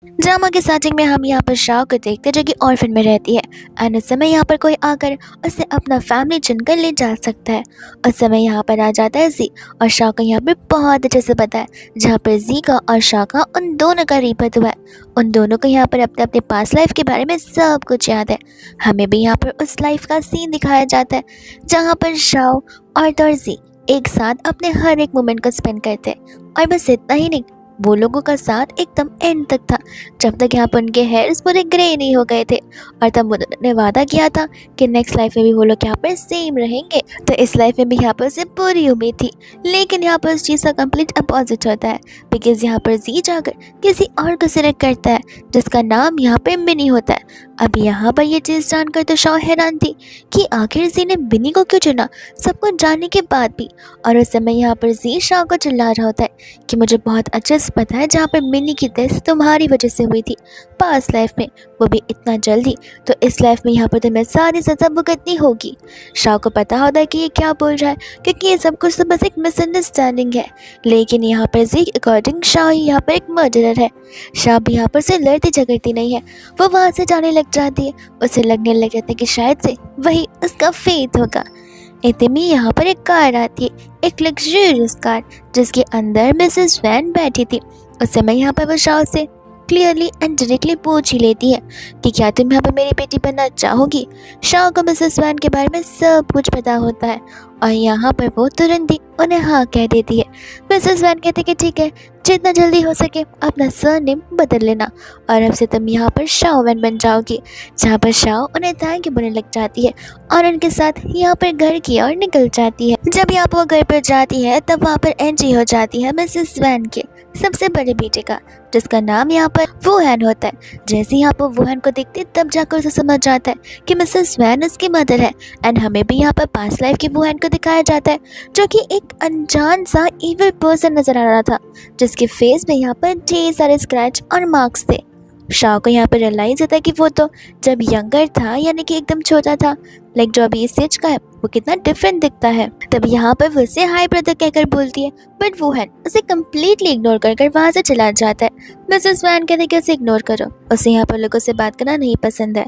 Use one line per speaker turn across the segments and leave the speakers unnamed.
Drama की starting में हम यहाँ पर शाह को देखते हैं जो कि ऑर्फन में रहती है। एंड उस समय यहाँ पर कोई आकर उसे अपना फैमिली चुनकर ले जा सकता है। उस समय यहाँ पर आ जाता है जी, और शाह को यहाँ पर बहुत अच्छे से पता है जहाँ पर जी का और शाह का उन दोनों का रीबर्थ हुआ है। उन दोनों को यहाँ पर अपने अपने पास्ट लाइफ के बारे में सब कुछ याद है। हमें भी यहाँ पर उस लाइफ का सीन दिखाया जाता है जहाँ पर शाह और दर्जी एक साथ अपने हर एक मोमेंट को स्पेंड करते हैं। और बस इतना ही नहीं, वो लोगों का साथ एकदम एंड तक था, जब तक यहाँ पर उनके हेयर्स पूरे ग्रे नहीं हो गए थे। और तब उन्होंने वादा किया था कि नेक्स्ट लाइफ में भी वो लोग यहाँ पर सेम रहेंगे। तो इस लाइफ में भी यहाँ पर उसे पूरी उम्मीद थी, लेकिन यहाँ पर उस चीज़ का कंप्लीट अपोजिट होता है। बिकॉज यहाँ पर जी जाकर किसी और को सिलेक्ट करता है जिसका नाम यहाँ पर मिनी होता है। अब यहाँ पर ये चीज़ जानकर तो शाह हैरान थी कि आखिर जी ने बिनी को क्यों चुना, सब कुछ जानने के बाद भी। और उस समय यहाँ पर जी शाह को चिल्ला रहा होता है कि मुझे बहुत अच्छे से पता है जहाँ पर मिनी की डेथ तुम्हारी वजह से हुई थी पास्ट लाइफ में, वो भी इतना जल्दी। तो इस लाइफ में यहाँ पर तुम्हें सारी सज़ा भुगतनी होगी। शाह को पता होता है कि ये क्या बोल रहा है, क्योंकि ये सब कुछ तो बस एक मिसअंडरस्टैंडिंग है। लेकिन यहाँ पर जी अकॉर्डिंग शाह ही यहाँ पर एक मर्डरर है। शाह भी यहाँ पर से लड़ती झगड़ती नहीं है, वो वहाँ से जाने लग जाती है। उसे लगने लग जाता है कि शायद से वही उसका फेथ होगा। इतने में यहाँ पर एक कार आती है, एक लग्जरियस कार जिसके अंदर मिसेस वैन बैठी थी। उस समय यहाँ पर वो शाह से क्लियरली एंड डायरेक्टली पूछ ही लेती है कि क्या तुम यहाँ पर मेरी बेटी बनना चाहोगी। शाह को मिसेस वैन के बारे में सब कुछ पता होता है और यहाँ पर वो तुरंत ही उन्हें हाँ कह देती है। मिसेस वैन कहती कि ठीक है, जितना जल्दी हो सके अपना सरनेम बदल लेना और अब से तुम यहाँ पर शाह वैन बन जाओगी। जहाँ पर शाह उन्हें थैंक यू बोलने लग जाती है और उनके साथ यहाँ पर घर की ओर निकल जाती है। जब यहाँ पर वो घर पर जाती है तब वहाँ पर एंट्री हो जाती है मिसेस वैन के सबसे बड़े बेटे का, जिसका नाम यहाँ पर वुहान होता है। जैसे यहाँ पर वुहान को देखते तब जाकर उसे समझ जाता है कि मिसेस वैन उसकी मदर है। एंड हमें भी यहाँ पर पास्ट लाइफ की वुहान को दिखाया जाता है जो कि एक अनजान सा इविल पर्सन नजर आ रहा था, जिसके फेस में यहाँ पर ढेर सारे स्क्रैच और मार्क्स थे। शाह को यहाँ पर रियलाइज होता है कि वो तो जब यंगर था, यानी कि एकदम छोटा था, लाइक जो अभी इस एज का है वो कितना डिफरेंट दिखता है। तब यहाँ पर वो उसे हाय ब्रदर कहकर बोलती है, बट वो है उसे कम्प्लीटली इग्नोर कर वहाँ से चला जाता है। मिसेस वैन कहते हैं कि उसे इग्नोर करो, उसे यहाँ पर लोगों से बात करना नहीं पसंद है।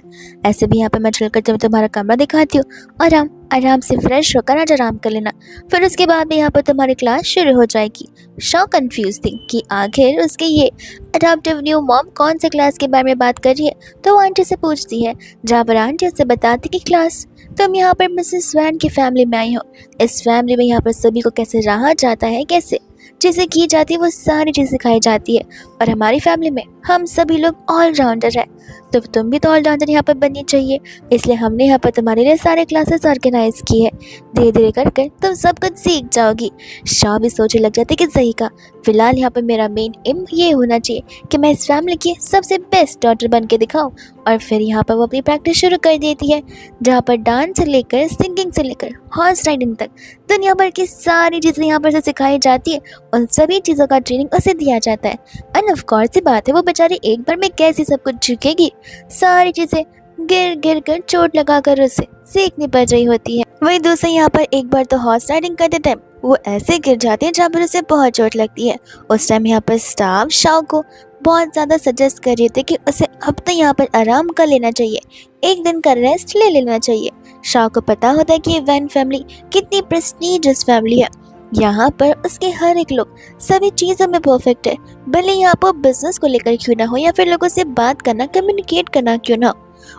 ऐसे भी यहाँ पर मैं चलकर तुम्हारा कमरा दिखाती हूँ और हम आराम से फ्रेश होकर आज आराम कर लेना, फिर उसके बाद में यहाँ पर तुम्हारी क्लास शुरू हो जाएगी। शाह कंफ्यूज थी कि आखिर उसके ये अडॉप्टिव न्यू मॉम कौन से क्लास के बारे में बात कर रही है। तो वो आंटी से पूछती है, जहाँ पर आंटी उससे बताती कि क्लास तुम यहाँ पर मिसेस वैन की फैमिली में आई हो। इस फैमिली में यहाँ पर सभी को कैसे रहा जाता है, कैसे चीज़ें की जाती है, वो सारी चीज़ सिखाई जाती है। और हमारी फैमिली में हम सभी लोग ऑलराउंडर है, तो तुम भी तो ऑलराउंडर यहाँ पर बननी चाहिए, इसलिए हमने यहाँ पर तुम्हारे लिए सारे क्लासेस ऑर्गेनाइज किए हैं। धीरे धीरे करके तुम सब कुछ सीख जाओगी। शाह भी सोचने लग जाती कि सही का, फिलहाल यहाँ पर मेरा मेन एम ये होना चाहिए कि मैं इस फैमिली की सबसे बेस्ट डॉटर बन के दिखाऊँ। और फिर यहाँ पर वो अपनी प्रैक्टिस शुरू कर देती है, जहाँ पर डांस से लेकर सिंगिंग से लेकर हॉर्स राइडिंग तक दुनिया भर की सारी चीज़ें यहाँ पर से सिखाई जाती है। उन सभी चीज़ों का ट्रेनिंग उसे दिया जाता है। एंड ऑफ कोर्स सी बात है, वो बेचारी एक बार में कैसे सब कुछ सीखेगी, सारी चीज़ें गिर गिर कर चोट लगा कर उसे सीखनी पड़ रही होती है। वही दूसरे यहाँ पर एक बार तो हॉर्स राइडिंग करते टाइम वो ऐसे गिर जाते हैं जहाँ पर उसे बहुत चोट लगती है। उस टाइम यहाँ पर स्टाफ शाह को बहुत ज़्यादा सजेस्ट कर रहे थे कि उसे अब तो यहाँ पर आराम कर लेना चाहिए, एक दिन का रेस्ट ले लेना चाहिए। शाह को पता होता है कि ये वैन फैमिली कितनी प्रेस्टीजियस फैमिली है, यहाँ पर उसके हर एक लोग सभी चीज़ों में परफेक्ट है, भले यहाँ पर बिजनेस को लेकर क्यों ना हो या फिर लोगों से बात करना कम्युनिकेट करना क्यों ना हो,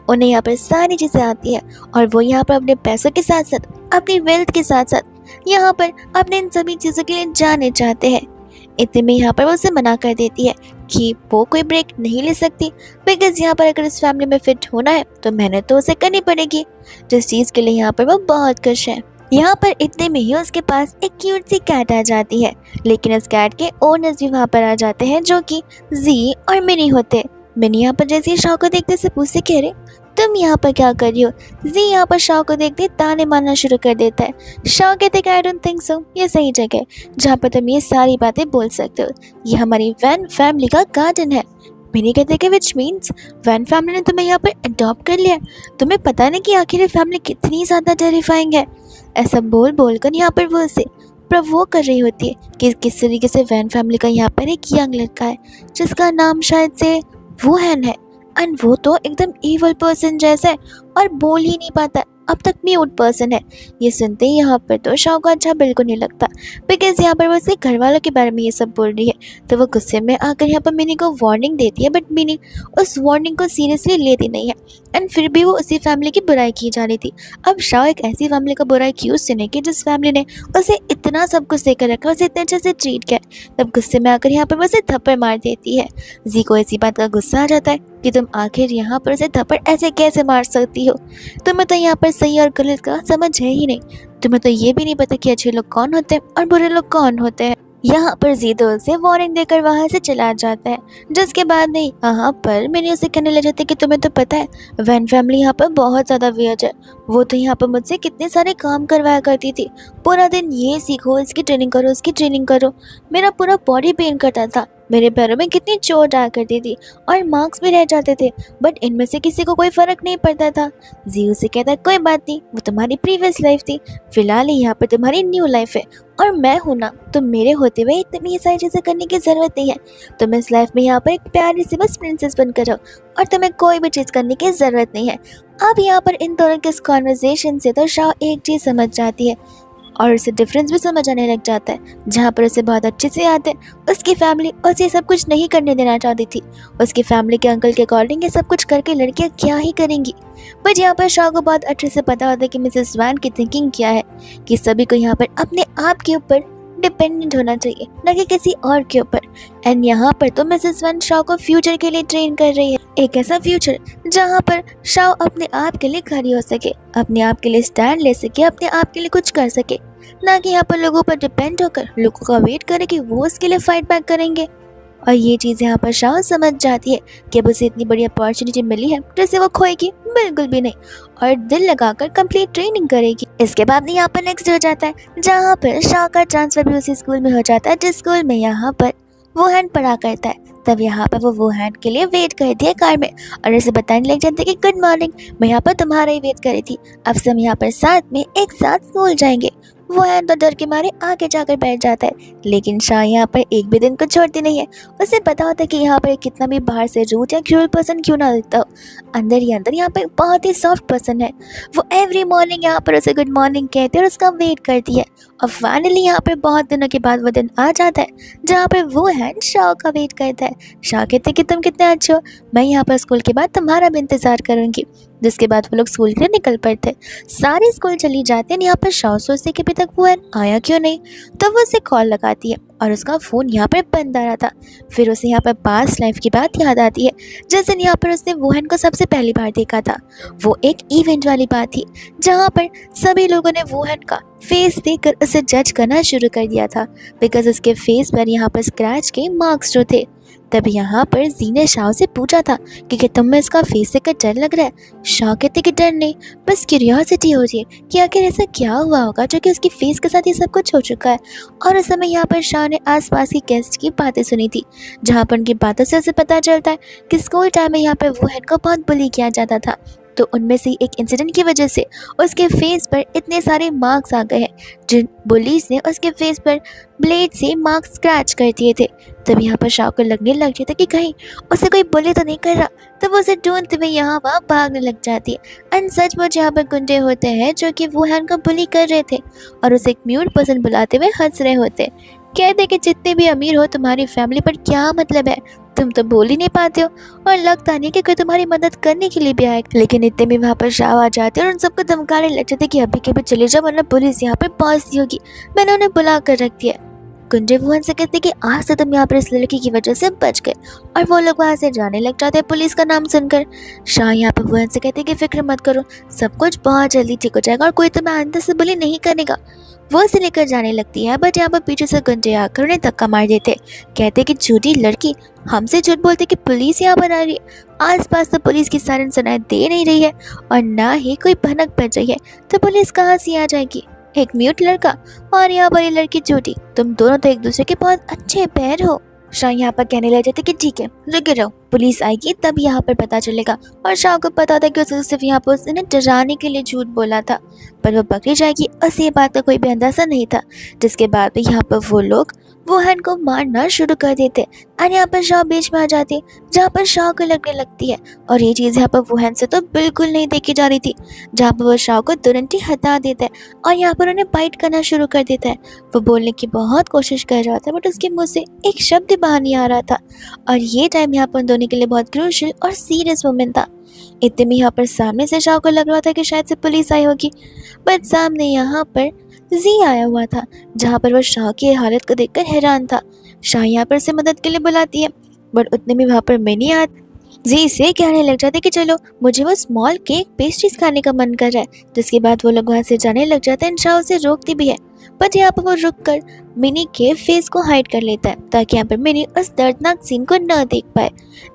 उन्हें यहाँ पर सारी चीज़ें आती है। और वो यहाँ पर अपने पैसों के साथ साथ अपनी वेल्थ के साथ साथ यहाँ पर अपने इन सभी चीज़ों के लिए जाने चाहते हैं। इतने में यहाँ पर वो उसे मना कर देती है कि वो कोई ब्रेक नहीं ले सकती, बिकॉज यहाँ पर अगर इस फैमिली में फिट होना है तो मेहनत तो उसे करनी पड़ेगी, जिस चीज़ के लिए यहाँ पर वो बहुत खुश है। यहाँ पर इतने में ही उसके पास एक क्यूट सी कैट आ जाती है, लेकिन इस कैट के ओनर्स भी वहाँ पर आ जाते हैं जो कि जी और मिनी होते हैं। मिनी यहाँ पर जैसे ही शाह को देखते से पूछते, कह रहे तुम यहाँ पर क्या कर रही हो। जी यहाँ पर शाह को देखते ताने मारना शुरू कर देता है। शाह कहते कि आई डोंट थिंक सो, ये सही जगह है जहाँ पर तुम ये सारी बातें बोल सकते हो, ये हमारी वैन फैमिली का गार्डन है। मिनी कहते कि विच मीन्स वैन फैमिली ने तुम्हें यहाँ पर अडॉप्ट कर लिया, तुम्हें पता नहीं कि आखिर ये फैमिली कितनी ज़्यादा टेरिफाइंग है। ऐसा बोल बोल कर यहाँ पर वो उसे प्रवोक कर रही होती है कि किस तरीके से वैन फैमिली का यहाँ पर एक यंग लड़का है जिसका नाम शायद से वुहेन है। एंड वो तो एकदम इवल पर्सन जैसा है और बोल ही नहीं पाता, अब तक म्यूट पर्सन है। ये सुनते ही यहाँ पर तो शाओ को अच्छा बिल्कुल नहीं लगता, बिकॉज यहाँ पर वो उसके घर वालों के बारे में ये सब बोल रही है। तो वो गुस्से में आकर यहाँ पर मिनी को वार्निंग देती है, बट मिनी उस वार्निंग को सीरियसली लेती नहीं है। एंड फिर भी वो उसी फैमिली की बुराई की जा रही थी। अब शाओ एक ऐसी फैमिली का बुराई क्यों सुनेगी जिस फैमिली ने उसे इतना सब कुछ देकर रखा, उसे इतने अच्छे से ट्रीट किया। तब गुस्से में आकर यहाँ पर वो उसे थप्पड़ मार देती है। जी को ऐसी बात का गुस्सा आ जाता है कि तुम आखिर यहाँ पर उसे थप्पड़ ऐसे कैसे मार सकती हो, तुम्हें तो यहाँ पर सही और गलत का समझ है ही नहीं, तुम्हें तो ये भी नहीं पता कि अच्छे लोग कौन होते हैं और बुरे लोग कौन होते हैं। यहाँ पर जीतो उसे वार्निंग देकर वहाँ से चला जाता है, जिसके बाद नहीं यहाँ पर मैंने उसे कहने लग जाती है कि तुम्हें तो पता है वैन फैमिली यहाँ पर बहुत ज़्यादा वियर्ड है। वो तो यहाँ पर मुझसे कितने सारे काम करवाया करती थी, पूरा दिन ये सीखो, इसकी ट्रेनिंग करो, उसकी ट्रेनिंग करो। मेरा पूरा बॉडी पेन करता था, मेरे पैरों में कितनी चोट आया करती थी और मार्क्स भी रह जाते थे, बट इनमें से किसी को कोई फ़र्क नहीं पड़ता था। जी उसे कहता है कोई बात नहीं, वो तुम्हारी प्रीवियस लाइफ थी, फिलहाल यहाँ पर तुम्हारी न्यू लाइफ है और मैं हूँ ना, तो मेरे होते हुए तुम्हें ये सारी चीज़ें करने की ज़रूरत नहीं है। तुम इस लाइफ में यहाँ पर एक प्यारी सी बस प्रिंसेस बनकर रहो और तुम्हें कोई भी चीज़ करने की ज़रूरत नहीं है। अब यहाँ पर इन दोनों के इस कॉन्वर्जेशन से तो शाह एक चीज़ समझ जाती है और उसे डिफरेंस भी समझ आने लग जाता है। जहाँ पर उसे बहुत अच्छे से याद है उसकी फैमिली उसे सब कुछ नहीं करने देना चाहती थी। उसकी फैमिली के अंकल के अकॉर्डिंग ये सब कुछ करके लड़कियाँ क्या ही करेंगी। बट यहाँ पर शाह को बहुत अच्छे से पता होता है कि मिसेस वैन की थिंकिंग क्या है, कि सभी को यहाँ पर अपने आप के ऊपर डिपेंडेंट होना चाहिए, न कि किसी और के ऊपर। एंड यहाँ पर तो मिसेस वैन शाह को फ्यूचर के लिए ट्रेन कर रही है, एक ऐसा फ्यूचर जहाँ पर शाह अपने आप के लिए खड़ी हो सके, अपने आप के लिए स्टैंड ले सके, अपने आप के लिए कुछ कर सके, ना कि यहाँ पर लोगों पर डिपेंड होकर लोगों का वेट करे कि वो उसके लिए फाइट बैक करेंगे। और ये चीज़ यहाँ पर शाह समझ जाती है कि अब उसे इतनी बड़ी अपॉर्चुनिटी मिली है जिसे वो खोएगी बिल्कुल भी नहीं और दिल लगाकर कंप्लीट ट्रेनिंग करेगी। इसके बाद यहाँ पर नेक्स्ट हो जाता है जहाँ पर शाह का ट्रांसफर भी उसी स्कूल में हो जाता है जिस स्कूल में यहाँ पर वुहेन पढ़ा करता है। तब यहाँ पर वो वुहेन के लिए वेट करती है कार में और उसे बताने लग जाती है कि गुड मॉर्निंग, मैं यहाँ पर तुम्हारा ही वेट कर रही थी, अब से हम यहाँ पर साथ में एक साथ स्कूल जाएंगे। वुहेन तो डर के मारे आगे जाकर बैठ जाता है, लेकिन शाह यहाँ पर एक भी दिन को छोड़ती नहीं है। उसे पता होता है कि यहाँ पर कितना भी बाहर से रूड या क्रूअल पर्सन क्यों ना दिखता हो, अंदर ही अंदर यहाँ पर बहुत ही सॉफ्ट पर्सन है। वो एवरी मॉर्निंग यहाँ पर उसे गुड मॉर्निंग कहती है और उसका वेट करती है। और फाइनली यहाँ पर बहुत दिनों के बाद वो दिन आ जाता है जहाँ पर वुहेन शाह का वेट करता है। शाह कहते कि तुम कितने अच्छे हो, मैं यहाँ पर स्कूल के बाद तुम्हारा भी इंतज़ार करूँगी। जिसके बाद वो लोग स्कूल के लिए निकल पड़ते, सारे स्कूल चली जाते हैं। यहाँ पर शाह सोचते कि अभी तक वुहेन आया क्यों नहीं, तो वो उसे कॉल लगाती है और उसका फ़ोन यहाँ पर बंद आ रहा था। फिर उसे यहाँ पर पास्ट लाइफ की बात याद आती है, जिस दिन यहाँ पर उसने वुहेन को सबसे पहली बार देखा था। वो एक इवेंट वाली बात थी जहाँ पर सभी लोगों ने वुहेन का फेस देखकर उसे जज करना शुरू कर दिया था, बिकॉज उसके फेस पर यहाँ पर स्क्रैच के मार्क्स जो थे। तब यहाँ पर जी ने शाह से पूछा था कि क्या तुम्हें इसका फेस देखकर डर लग रहा है। शाह कहते कि डर नहीं, बस क्यूरियोसिटी हो रही है कि आखिर ऐसा क्या हुआ होगा जो कि उसकी फेस के साथ ये सब कुछ हो चुका है। और उस समय यहाँ पर शाह ने आसपास की गेस्ट की बातें सुनी थी, जहाँ पर उनकी बातों से उसे पता चलता है कि स्कूल टाइम में यहाँ पर वुहेन को बहुत बुली किया जाता था। तो उनमें से एक इंसिडेंट की वजह से उसके फेस पर इतने सारे मार्क्स आ गए हैं, जिन बुलीज ने उसके फेस पर ब्लेड से मार्क्स स्क्रैच कर दिए थे। तब यहाँ पर शाह को लगने लग जाता कि कहीं उसे कोई बुली तो नहीं कर रहा, तो वो उसे ढूंढते हुए यहाँ वहाँ भागने लग जाती है। एंड सचमुच यहाँ पर गुंडे होते हैं जो कि वुहेन को बुली कर रहे थे और उसे एक म्यूट पर्सन बुलाते हुए हंस रहे होते। कहते कि जितने भी अमीर हो तुम्हारी फैमिली पर क्या मतलब है, तुम तो बोल ही नहीं पाते हो और लगता नहीं कि कोई तुम्हारी मदद करने के लिए भी आए। लेकिन इतने में वहाँ पर शाह आ जाते हैं और उन सबको धमकाने लग जाते कि अभी के भी चले जाओ वरना पुलिस यहाँ पर पहुँचती होगी, मैंने उन्हें बुला कर रख दिया। गुंडे वुहेन से कहते कि आज से तुम यहाँ पर इस लड़की की वजह से बच गए और वो लोग वहाँ से जाने लग जाते हैं पुलिस का नाम सुनकर। शाह यहाँ पर वुहेन से कहते कि फिक्र मत करो, सब कुछ बहुत जल्दी ठीक हो जाएगा और कोई तुम्हें अंदर से बुली नहीं करेगा। वो उसे लेकर जाने लगती है, बट यहाँ पर पीछे से गुंडे आकर उन्हें धक्का मार देते, कहते कि झूठी लड़की, हमसे झूठ बोलते कि पुलिस यहाँ पर आ रही है। आसपास तो पुलिस की सायरन सुनाई दे नहीं रही है और ना ही कोई भनक पड़ रही है, तो पुलिस कहाँ से आ जाएगी। एक म्यूट लड़का और यहाँ पर ये लड़की झूठी, तुम दोनों तो एक दूसरे के बहुत अच्छे पैर हो। शाह यहाँ पर कहने लग जाते कि ठीक है रुके रहो, पुलिस आएगी तब यहाँ पर पता चलेगा। और शाह को पता था कि उसे सिर्फ यहाँ पर उसने डराने के लिए झूठ बोला था, पर वो पकड़ी जाएगी उसे ये बात का कोई भी अंदाजा नहीं था। जिसके बाद भी यहाँ पर वो लोग वुहान को मारना शुरू कर देते और यहाँ पर शाओ बीच में आ जाती है, जहाँ पर शाओ को लगने लगती है। और ये चीज़ यहाँ पर वुहान से तो बिल्कुल नहीं देखी जा रही थी, जहाँ पर वो शाओ को तुरंत ही हटा देता है और यहाँ पर उन्हें बाइट करना शुरू कर देता है। वो बोलने की बहुत कोशिश कर रहा था बट उसके मुंह से एक शब्द बाहर नहीं आ रहा था। और ये टाइम यहाँ पर उन दोनों के लिए बहुत क्रूशियल और सीरियस मोमेंट था। इतने में यहाँ पर सामने से शाओ को लग रहा था कि शायद से पुलिस आई होगी, बट सामने यहाँ पर जी आया हुआ था, जहाँ पर वो शाह की हालत को देखकर हैरान था। शाह यहाँ पर से मदद के लिए बुलाती है, बट उतने में वहाँ पर मिनी आ जी से कहने लग जाते कि चलो मुझे वो स्मॉल केक पेस्ट्रीज खाने का मन कर रहा है। जिसके बाद वो लोग वहाँ से जाने लग जाते हैं। शाह उसे रोकती भी है, बट यहाँ पर वो रुक कर मिनी के फेस को हाइड कर लेता है ताकि यहाँ पर मिनी उस दर्दनाक सीन को न देख पाए।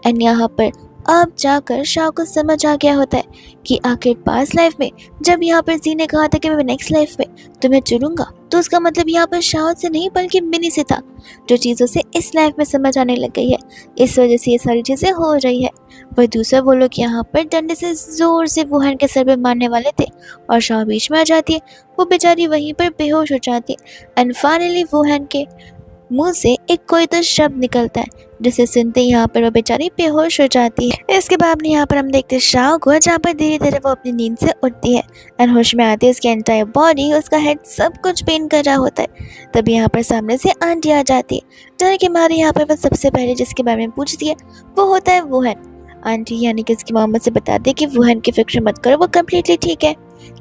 एंड यहाँ पर अब जाकर शाह को समझ आ गया होता है कि आखिर पास्ट लाइफ में जब यहाँ पर जी ने कहा था कि मैं नेक्स्ट लाइफ में तुम्हें चुनूंगा, तो उसका मतलब यहाँ पर शाह से नहीं बल्कि मिनी से था, जो चीज़ों से इस लाइफ में समझ आने लग गई है। इस वजह से ये सारी चीज़ें हो रही है। वह दूसरा वो लोग यहाँ पर डंडे से जोर से वुहान के सर पे मारने वाले थे और शाह बीच में आ जाती है। वो बेचारी वहीं पर बेहोश हो जाती है एंड फाइनली वुहान के मुंह से एक कोई तो शब्द निकलता है, जिसे सुनते ही यहाँ पर वो बेचारी बेहोश हो जाती है। इसके बाद यहाँ पर हम देखते हैं शाह को, जहाँ पर धीरे धीरे वो अपनी नींद से उठती है एंड होश में आती है। उसकी एंटायर बॉडी, उसका हेड सब कुछ पेन कर रहा होता है। तभी यहाँ पर सामने से आंटी आ जाती है। डर के मारे यहाँ पर वो सबसे पहले जिसके बारे में पूछती है वो होता है वुहान। आंटी यानी कि उसकी मोहम्मद से बताती है कि वुहान की फिक्र मत करो, वो कम्प्लीटली ठीक है,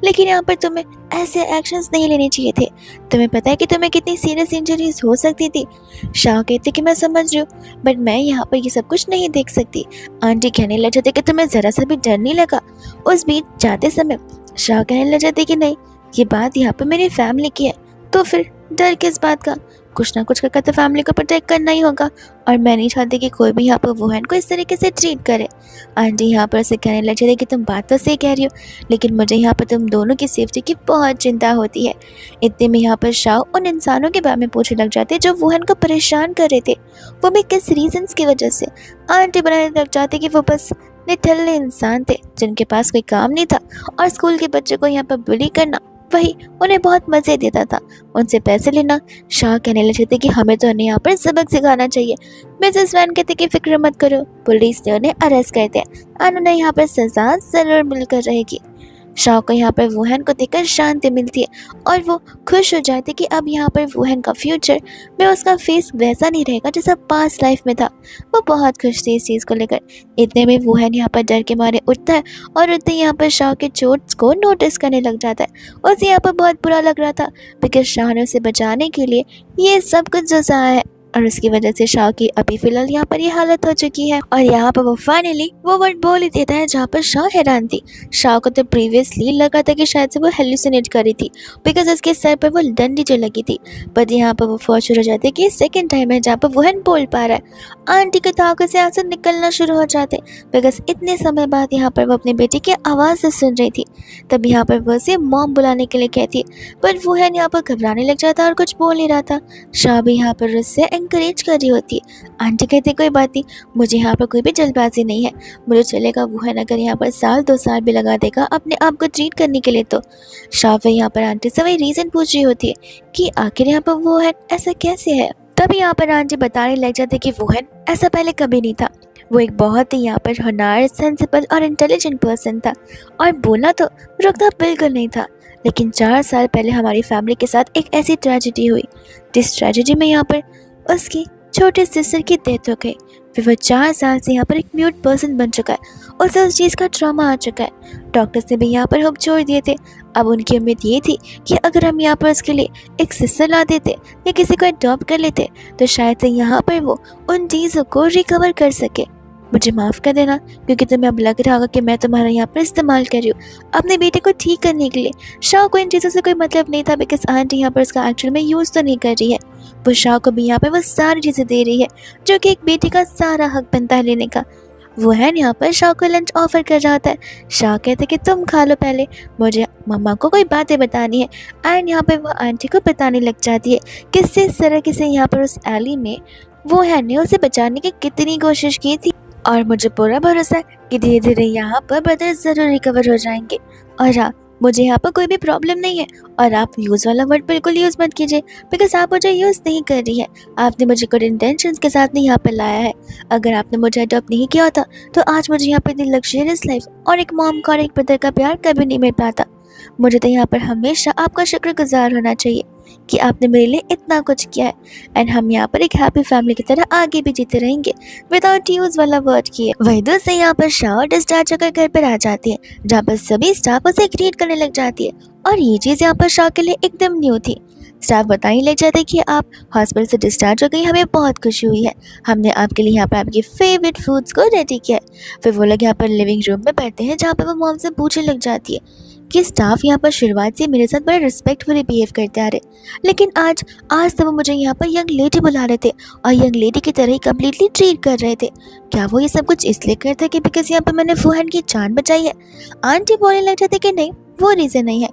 लेकिन यहाँ पर तुम्हें ऐसे एक्शंस नहीं लेने चाहिए थे। तुम्हें पता है कि तुम्हें कितनी सीरियस इंजरीज हो सकती थी। शाह कहती कि मैं समझ रही हूँ, बट मैं यहाँ पर ये सब कुछ नहीं देख सकती। आंटी कहने लग जाती कि तुम्हें ज़रा सा भी डर नहीं लगा उस बीच जाते समय। शाह कहने लग जाती कि नहीं, ये बात यहाँ पर मेरी फैमिली की है, तो फिर डर किस बात का। कुछ ना कुछ करके तो फैमिली को प्रोटेक्ट करना ही होगा, और मैं नहीं चाहती कि कोई भी यहाँ पर वुहान को इस तरीके से ट्रीट करे। आंटी यहाँ पर से कहने लग जाती कि तुम बात तो सही कह रही हो, लेकिन मुझे यहाँ पर तुम दोनों की सेफ्टी की बहुत चिंता होती है। इतने में यहाँ पर शाह उन इंसानों के बारे में पूछने लग जाते जो वुहान को परेशान कर रहे थे, वो भी किस रीजंस की वजह से। आंटी बनाने लग जाती कि वो बस निठल्ले इंसान थे जिनके पास कोई काम नहीं था, और स्कूल के बच्चों को यहाँ पर बुली करना वही उन्हें बहुत मज़े देता था, उनसे पैसे लेना। शाह कहने लगे थे कि हमें तो उन्हें यहाँ पर सबक सिखाना चाहिए। मिसेस वैन कहते कि फिक्र मत करो, पुलिस ने उन्हें अरेस्ट कर दिया और उन्हें यहाँ पर सजा जरूर मिलकर रहेगी। शाह को यहाँ पर वुहान को देखकर शांति मिलती है और वो खुश हो जाती है कि अब यहाँ पर वुहान का फ्यूचर में उसका फेस वैसा नहीं रहेगा जैसा पास्ट लाइफ में था। वो बहुत खुश थी इस चीज़ को लेकर। इतने में वुहान यहाँ पर डर के मारे उठता है और उठते ही यहाँ पर शाह के चोट्स को नोटिस करने लग जाता है। उसे यहाँ पर बहुत बुरा लग रहा था बिकॉज शाह ने उसे बचाने के लिए ये सब कुछ जो सहा है, और उसकी वजह से शाह की अभी फिलहाल यहाँ पर ये हालत हो चुकी है। और यहाँ पर वो फाइनली वो वर्ड बोल ही देता है जहाँ पर शाह हैरान थी। शाह को तो प्रीवियसली लगा था कि शायद से वो हेलुसिनेट करी थी बिकॉज उसके सर पर वो डंडी जो लगी थी, बट यहाँ पर वो फॉर्चून हो जाती है कि सेकेंड टाइम है जहाँ पर वुहान बोल पा रहा है। आंटी के तो आंखों से आंसू निकलना शुरू हो जाते बिकॉज इतने समय बाद यहाँ पर वो अपनी बेटी की आवाज़ से सुन रही थी। तब यहाँ पर वो उसे मॉम बुलाने के लिए कहती है, बट वुहान यहाँ पर घबराने लग जाता और कुछ बोल नहीं रहा था। शाह भी यहाँ पर उससे एनकरेज कर रही होती है। आंटी कहती कोई बात नहीं, मुझे यहाँ पर कोई भी जल्दबाजी नहीं है, मुझे चलेगा। वुहान अगर यहाँ पर साल 2 साल भी लगा देगा अपने आप को ट्रीट करने के लिए तो। शाह यहाँ पर आंटी से वही रीज़न पूछ रही होती है कि आखिर यहाँ पर वुहान ऐसा कैसे है। तभी यहाँ पर आंटी बताने लग जाती कि वुहान ऐसा पहले कभी नहीं था। वो एक बहुत ही यहाँ पर होनहार, सेंसिबल और इंटेलिजेंट पर्सन था, और बोलना तो रुकता बिल्कुल नहीं था। लेकिन 4 साल पहले हमारी फैमिली के साथ एक ऐसी ट्रेजेडी हुई जिस ट्रेजेडी में यहाँ पर उसकी छोटे सिस्टर की डेथ हो गई। फिर वह 4 साल से यहाँ पर एक म्यूट पर्सन बन चुका है। उसे उस चीज़ का ट्रॉमा आ चुका है। डॉक्टर्स ने भी यहाँ पर होप छोड़ दिए थे। अब उनकी उम्मीद ये थी कि अगर हम यहाँ पर उसके लिए एक सिस्टर ला देते या किसी को अडॉप्ट कर लेते तो शायद से यहाँ पर वो उन चीज़ों को रिकवर कर सके। मुझे माफ़ कर देना क्योंकि तुम्हें अब लग रहा होगा कि मैं तुम्हारा यहाँ पर इस्तेमाल कर रही हूँ अपने बेटे को ठीक करने के लिए। शाह को इन चीज़ों से कोई मतलब नहीं था बिकॉज आंटी यहाँ पर उसका एक्चुअल में यूज़ तो नहीं कर रही है। वो शाह को भी यहाँ पर वो सारी चीज़ें दे रही है जो कि एक बेटी का सारा हक बनता है लेने का। वुहान यहाँ पर शाह को लंच ऑफर कर रहा होता है। शाह कहते कि तुम खा लो पहले, मुझे मम्मा को कोई बातें बतानी है। एंड यहाँ पर वो आंटी को बताने लग जाती है किस तरह से यहाँ पर उस एली में वुहान ने उसे बचाने की कितनी कोशिश की थी। और मुझे पूरा भरोसा है कि धीरे धीरे यहाँ पर ब्रदर्स ज़रूर रिकवर हो जाएंगे। और हाँ, मुझे यहाँ पर कोई भी प्रॉब्लम नहीं है। और आप यूज़ वाला वर्ड बिल्कुल यूज़ मत कीजिए, बिकॉज़ आप मुझे यूज़ नहीं कर रही है। आपने मुझे गुड इंटेंशंस के साथ नहीं यहाँ पर लाया है। अगर आपने मुझे अडॉप्ट नहीं किया होता तो आज मुझे यहाँ पर इतनी लग्ज़रियस लाइफ़ और एक मॉम का और एक ब्रदर का प्यार कभी नहीं मिल पाता। मुझे तो यहाँ पर हमेशा आपका शुक्रगुज़ार होना चाहिए कि आपने मेरे लिए इतना कुछ किया है। एंड हम यहाँ पर एक हैप्पी फैमिली की तरह आगे भी जीते रहेंगे विदाउट यूज़ वाला वर्ड किए। वही दूसरे यहाँ पर शाह डिस्चार्ज होकर घर पर आ जाती है, जहाँ पर सभी स्टाफ उसे ग्रीट करने लग जाती है। और ये चीज़ यहाँ पर शाह के लिए एकदम न्यू थी। स्टाफ बताने लग जाते कि आप हॉस्पिटल से डिस्चार्ज हो गई, हमें बहुत खुशी हुई है। हमने आपके लिए यहाँ पर आपके फेवरेट फूड्स को रेडी किया है। फिर वो लोग यहाँ पर लिविंग रूम में बैठते हैं, जहाँ पर वो मॉम से पूछने लग जाती है कि स्टाफ यहाँ पर शुरुआत से मेरे साथ बड़े रिस्पेक्टफुली बिहेव करते आ रहे, लेकिन आज तो वो मुझे यहाँ पर यंग लेडी बुला रहे थे और यंग लेडी की तरह ही कम्प्लीटली ट्रीट कर रहे थे। क्या वो ये सब कुछ इसलिए करते कि बिकॉज यहाँ पर मैंने फूहन की जान बचाई है? आंटी बोलने लग जाते कि नहीं, वो रीज़न नहीं है।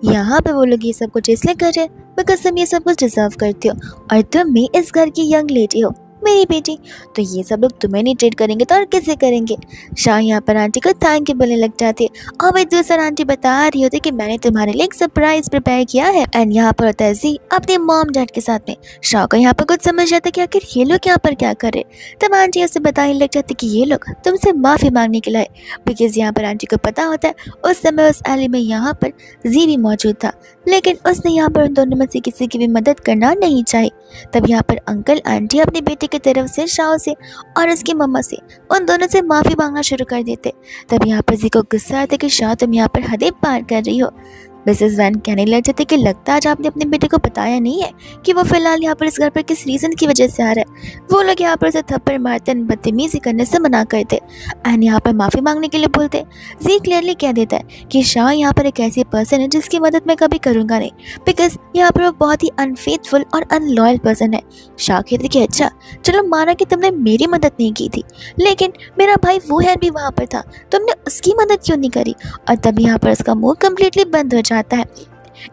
यहाँ पे वो लोग ये सब कुछ इसलिए कर रहे हैं बिकॉज तुम ये सब कुछ डिजर्व करती हो और तुम भी इस घर की यंग लेडी हो, मेरी बेटी। तो ये सब लोग तुम्हें नहीं ट्रीट करेंगे तो और किसे करेंगे? शाह यहाँ पर आंटी को थैंक यू बोलने लग जाती है। और एक दूसरा आंटी बता रही होती कि मैंने तुम्हारे लिए एक सरप्राइज प्रिपेयर किया है। एंड यहाँ पर होता है जी अपने मॉम डैड के साथ में। शाह को यहाँ पर कुछ समझ आता कि आखिर ये लोग यहाँ पर क्या करे। तब आंटी उसे बताने लग जाती कि ये लोग तुमसे माफ़ी मांगने के लिए, बिकॉज यहाँ पर आंटी को पता होता है उस समय उस एली में यहाँ पर जी भी मौजूद था, लेकिन उसने यहाँ पर उन दोनों में से किसी की भी मदद करना नहीं चाहिए। तब यहाँ पर अंकल आंटी अपनी बेटी की तरफ से शाह से और उसकी मम्मा से उन दोनों से माफ़ी मांगना शुरू कर देते। तब यहाँ पर जी को गुस्सा आता कि शाह तुम यहाँ पर हदें पार कर रही हो। मिसेस वैन कहने लग जाती कि लगता आज आपने अपने बेटे को बताया नहीं है कि वो फिलहाल यहाँ पर इस घर पर किस रीज़न की वजह से आ रहा है। वो लोग यहाँ पर उसे थप्पड़ मारते बदतमीजी करने से मना करते एंड यहाँ पर माफ़ी मांगने के लिए बोलते। जी क्लियरली कह देता है कि शाह यहाँ पर एक ऐसी पर्सन है जिसकी मदद मैं कभी करूँगा नहीं, बिकॉज यहाँ पर वो बहुत ही अनफेथफुल और अनलॉयल पर्सन है। शाह कहते कि अच्छा चलो माना कि तुमने मेरी मदद नहीं की थी, लेकिन मेरा भाई वो है भी वहाँ पर था, तुमने उसकी मदद क्यों नहीं करी? और तब यहाँ पर उसका मुंह कम्प्लीटली बंद हो जाता है।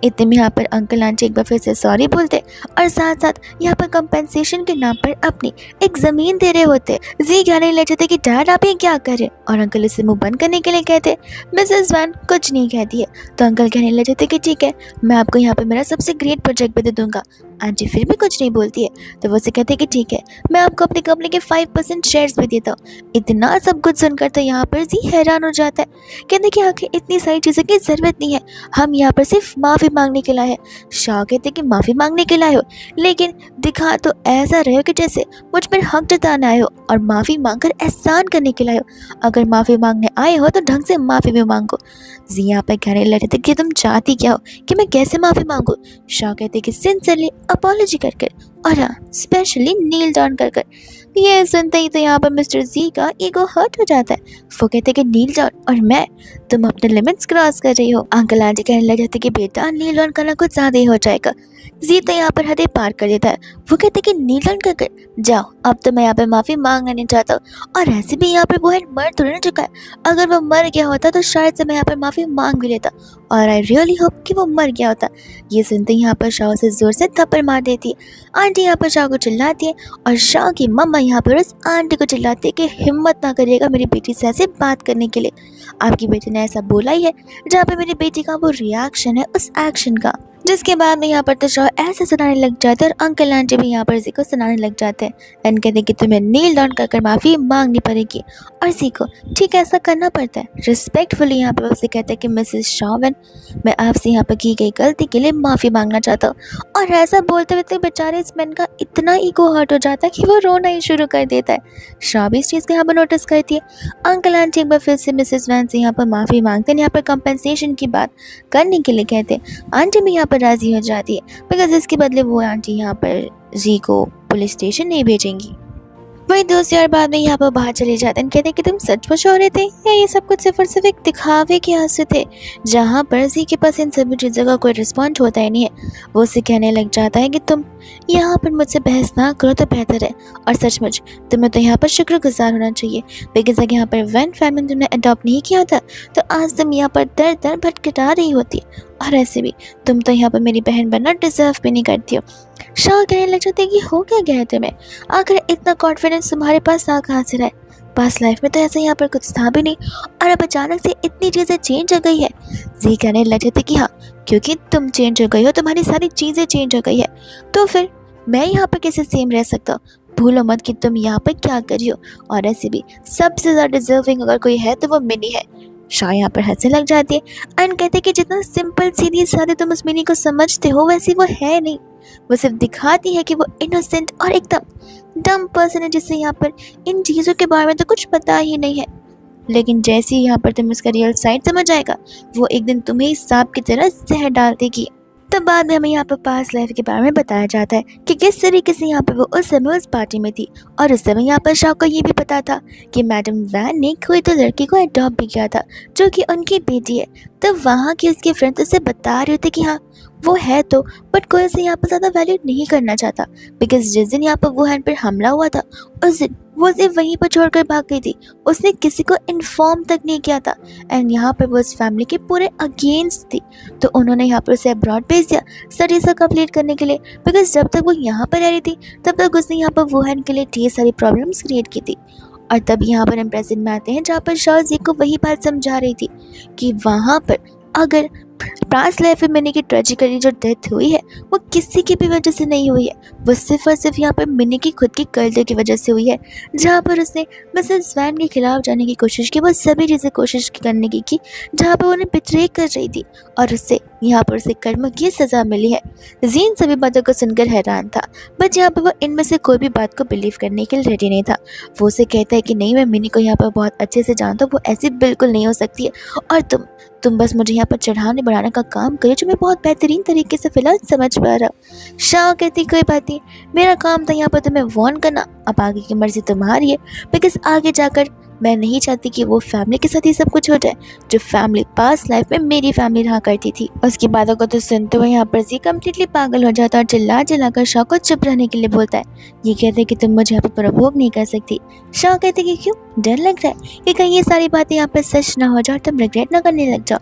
इतने में यहाँ पर अंकल आंटी एक बार फिर से सॉरी बोलते और साथ साथ यहाँ पर कंपेंसेशन के नाम पर अपनी एक ज़मीन दे रहे होते। जी कहने लग जाते कि डैड आप ये क्या कर रहे, और अंकल इसे मुंह बंद करने के लिए कहते। मिसेस वैन कुछ नहीं कहती है तो अंकल कहने लग जाते कि ठीक है मैं आपको यहाँ पर मेरा सबसे ग्रेट प्रोजेक्ट भी दे दूँगा। आंटी फिर भी कुछ नहीं बोलती है तो वो से कहते कि ठीक है मैं आपको अपनी कंपनी के 5% शेयर्स भी देता हूँ। इतना सब कुछ सुनकर तो यहाँ पर जी हैरान हो जाता है। कहते कि आखिर इतनी सारी चीज़ों की ज़रूरत नहीं है, हम यहाँ पर सिर्फ माफ़ी मांगने के लिए है। शाह कहते कि माफ़ी मांगने के लिए हो, लेकिन दिखा तो ऐसा रहे हो कि जैसे मुझ पर हक जताना आए हो और माफ़ी मांगकर एहसान करने के लिए हो। अगर माफ़ी मांगने आए हो तो ढंग से माफ़ी भी मांगो। जी यहाँ पर कहने लगे थे कि तुम चाहती क्या हो कि मैं कैसे माफ़ी मांगू? शाह कहते कि सिंसियरली अपॉलॉजी कर कर, और हाँ स्पेशली नील डाउन कर कर। ये सुनते ही तो यहाँ पर मिस्टर जी का ईगो हर्ट हो जाता है। वो कहते कि नील डाउन और मैं, तुम अपने लिमिट्स क्रॉस कर रही हो। अंकल आंटी कहने लग जाते कि बेटा नील डाउन करना कुछ ज़्यादा ही हो जाएगा। जी तो यहाँ पर हदें पार कर देता है। वो कहते कि नील डाउन कर कर जाओ, अब तो मैं यहाँ पर माफ़ी मांगना नहीं चाहता हूँ, और ऐसे भी यहाँ पर वो है मर थोड़ी ना चुका है। अगर वो मर गया होता तो शायद से मैं यहाँ पर माफ़ी मांग भी लेता, और आई रियली होप कि वो मर गया होता। ये सुनते ही यहाँ पर शाह से ज़ोर से थप्पड़ मार देती है। आंटी यहाँ पर शाह को चिल्लाती है और शाह की मम्मा यहाँ पर उस आंटी को चिल्लाती है कि हिम्मत ना करिएगा मेरी बेटी से ऐसे बात करने के लिए। आपकी बेटी ने ऐसा बोला ही है, जहाँ पे मेरी बेटी का वो रिएक्शन है उस एक्शन का। जिसके बाद में यहाँ पर तो शाह ऐसे सुनाने लग जाते हैं और अंकल आंटी भी यहाँ पर जी को सुनाने लग जाते हैं एंड कहते हैं कि तुम्हें नील डाउन कर माफ़ी मांगनी पड़ेगी। और सीखो ठीक है ऐसा करना पड़ता है। रिस्पेक्टफुली यहाँ पर उससे कहते हैं कि मिसेस शावन मैं आपसे यहाँ पर की गई गलती के लिए माफ़ी मांगना चाहता हूँ। और ऐसा बोलते हुए तो बेचारे इस मैन का इतना ईगो हर्ट हो जाता है कि वो रोना ही शुरू कर देता है। शाह भी इस चीज़ को यहाँ पर नोटिस करती है। अंकल आंटी एक बार फिर से मिसेस वैन से यहाँ पर माफ़ी मांगते हैं, यहाँ पर कंपनसेशन की बात करने के लिए कहते हैं। आंटी भी यहाँ पर राज़ी हो जाती है बिकॉज इसके बदले वो आंटी यहाँ पर जी को पुलिस स्टेशन नहीं भेजेंगी। वही दोस्त यार बाद में यहाँ पर बाहर चले जाते हैं, कहते हैं कि तुम सचमुच हो रहे थे या ये सब कुछ सिर्फ और सिर्फ एक दिखावे के हाथ थे, जहाँ पर जी के पास इन सभी चीज़ों का कोई रिस्पॉन्स होता ही नहीं है। वो उससे कहने लग जाता है कि तुम यहाँ पर मुझसे बहस ना करो तो बेहतर है, और सचमुच तुम्हें तो यहाँ पर शुक्रगुजार होना चाहिए बिकॉज अगर यहाँ पर वैन फैमिली तुमने अडॉप्ट नहीं किया था तो आज तुम यहाँ पर दर दर भटकटा रही होती, और ऐसे भी तुम तो यहाँ पर मेरी बहन बनना डिजर्व भी नहीं करती हो। शाह कहने लग जाते कि हो क्या गया है तुम्हें, आखिर इतना कॉन्फिडेंस तुम्हारे पास आ कहाँ से रहा है? पास्ट लाइफ में तो ऐसा यहाँ पर कुछ था भी नहीं और अब अचानक से इतनी चीज़ें चेंज हो गई है। जी कहने लगे थे कि हाँ, क्योंकि तुम चेंज हो गई हो, तुम्हारी सारी चीज़ें चेंज हो गई है, तो फिर मैं यहाँ पर कैसे सेम रह सकता हूँ। भूलो मत कि तुम यहाँ पर क्या कर रही हो, और ऐसे भी सबसे ज़्यादा डिजर्विंग अगर कोई है तो वो मिनी है। शाह यहाँ पर हंसने लग जाती है एंड कहते कि जितना सिंपल सीधी साधे तुम उस मिनी को समझते हो वैसे वो है नहीं। वो सिर्फ दिखाती है कि वो इनोसेंट और एकदम डम पर्सन है जिससे यहाँ पर इन चीज़ों के बारे में तो कुछ पता ही नहीं है। लेकिन जैसे ही यहाँ पर तुम उसका रियल साइड समझ आएगा, वो एक दिन तुम्हें ही सांप की तरह जहर डाल देगी। तब बाद में हमें यहाँ पर पास्ट लाइफ के बारे में बताया जाता है कि किस तरीके से यहाँ पर वो उस समय उस पार्टी में थी, और उस समय यहाँ पर शाह को ये भी पता था कि मैडम वैन ने कोई तो लड़की को अडॉप्ट भी किया था जो कि उनकी बेटी है। तब वहाँ की उसके फ्रेंड उसे बता रहे थे कि हाँ वो है तो, बट कोई उसे यहाँ पर ज़्यादा वैल्यू नहीं करना चाहता, बिकॉज जिस दिन यहाँ पर वुहान पर हमला हुआ था उस दिन वो उसे वहीं पर छोड़कर भाग गई थी। उसने किसी को इन्फॉर्म तक नहीं किया था एंड यहाँ पर वो उस फैमिली के पूरे अगेंस्ट थी। तो उन्होंने यहाँ पर उसे अब्रॉड भेज दिया स्टडीज़ को कंप्लीट करने के लिए, बिकॉज जब तक वो यहाँ पर रह रही थी तब तक उसने यहाँ पर वुहान के लिए ढेर सारी प्रॉब्लम्स क्रिएट की थी। और तब यहाँ पर हम प्रेजेंट में आते हैं जहाँ पर शाह जी को वही बात समझा रही थी कि वहाँ पर अगर पास्ट लाइफ में मिनी की ट्रेजिकली जो डेथ हुई है वो किसी की भी वजह से नहीं हुई है, वो सिर्फ और सिर्फ यहाँ पर मिनी की खुद की कर्तव्य की वजह से हुई है। जहाँ पर उसने मिसेस वैन के खिलाफ जाने की कोशिश की, वो सभी चीज़ें कोशिश करने की जहाँ पर उन्हें बिट्रे कर रही थी, और उससे यहाँ पर उसे कर्म की सज़ा मिली है। जीन सभी बातों को सुनकर हैरान था, बट यहाँ पर वो इनमें से कोई भी बात को बिलीव करने के लिए रेडी नहीं था। वो उसे कहता है कि नहीं, मैं मिनी को यहाँ पर बहुत अच्छे से जानता हूँ, वो ऐसी बिल्कुल नहीं हो सकती है, और तुम बस मुझे यहाँ पर चढ़ाने बढ़ाने का काम करो जो मैं बहुत बेहतरीन तरीके से फिलहाल समझ पा रहा हूँ। शाह कहती कोई बात नहीं, मेरा काम था यहाँ पर तुम्हें वार्न करना, अब आगे की मर्जी तुम्हारी है, बिकॉज आगे जाकर मैं नहीं चाहती कि वो फैमिली के साथ ही सब कुछ हो जाए जो फैमिली पास्ट लाइफ में मेरी फैमिली रहा करती थी। उसकी बातों को तो सुनते हुए यहाँ पर जी कम्प्लीटली पागल हो जाता है और चिल्ला कर शाह को चुप रहने के लिए बोलता है। ये कहते कि तुम मुझे यहाँ पर प्रवोक नहीं कर सकती। शाह कहते कि क्यों, डर लग रहा है कि कहीं ये सारी बातें यहाँ पर सच ना हो जाए और तुम रिग्रेट ना करने लग जाओ।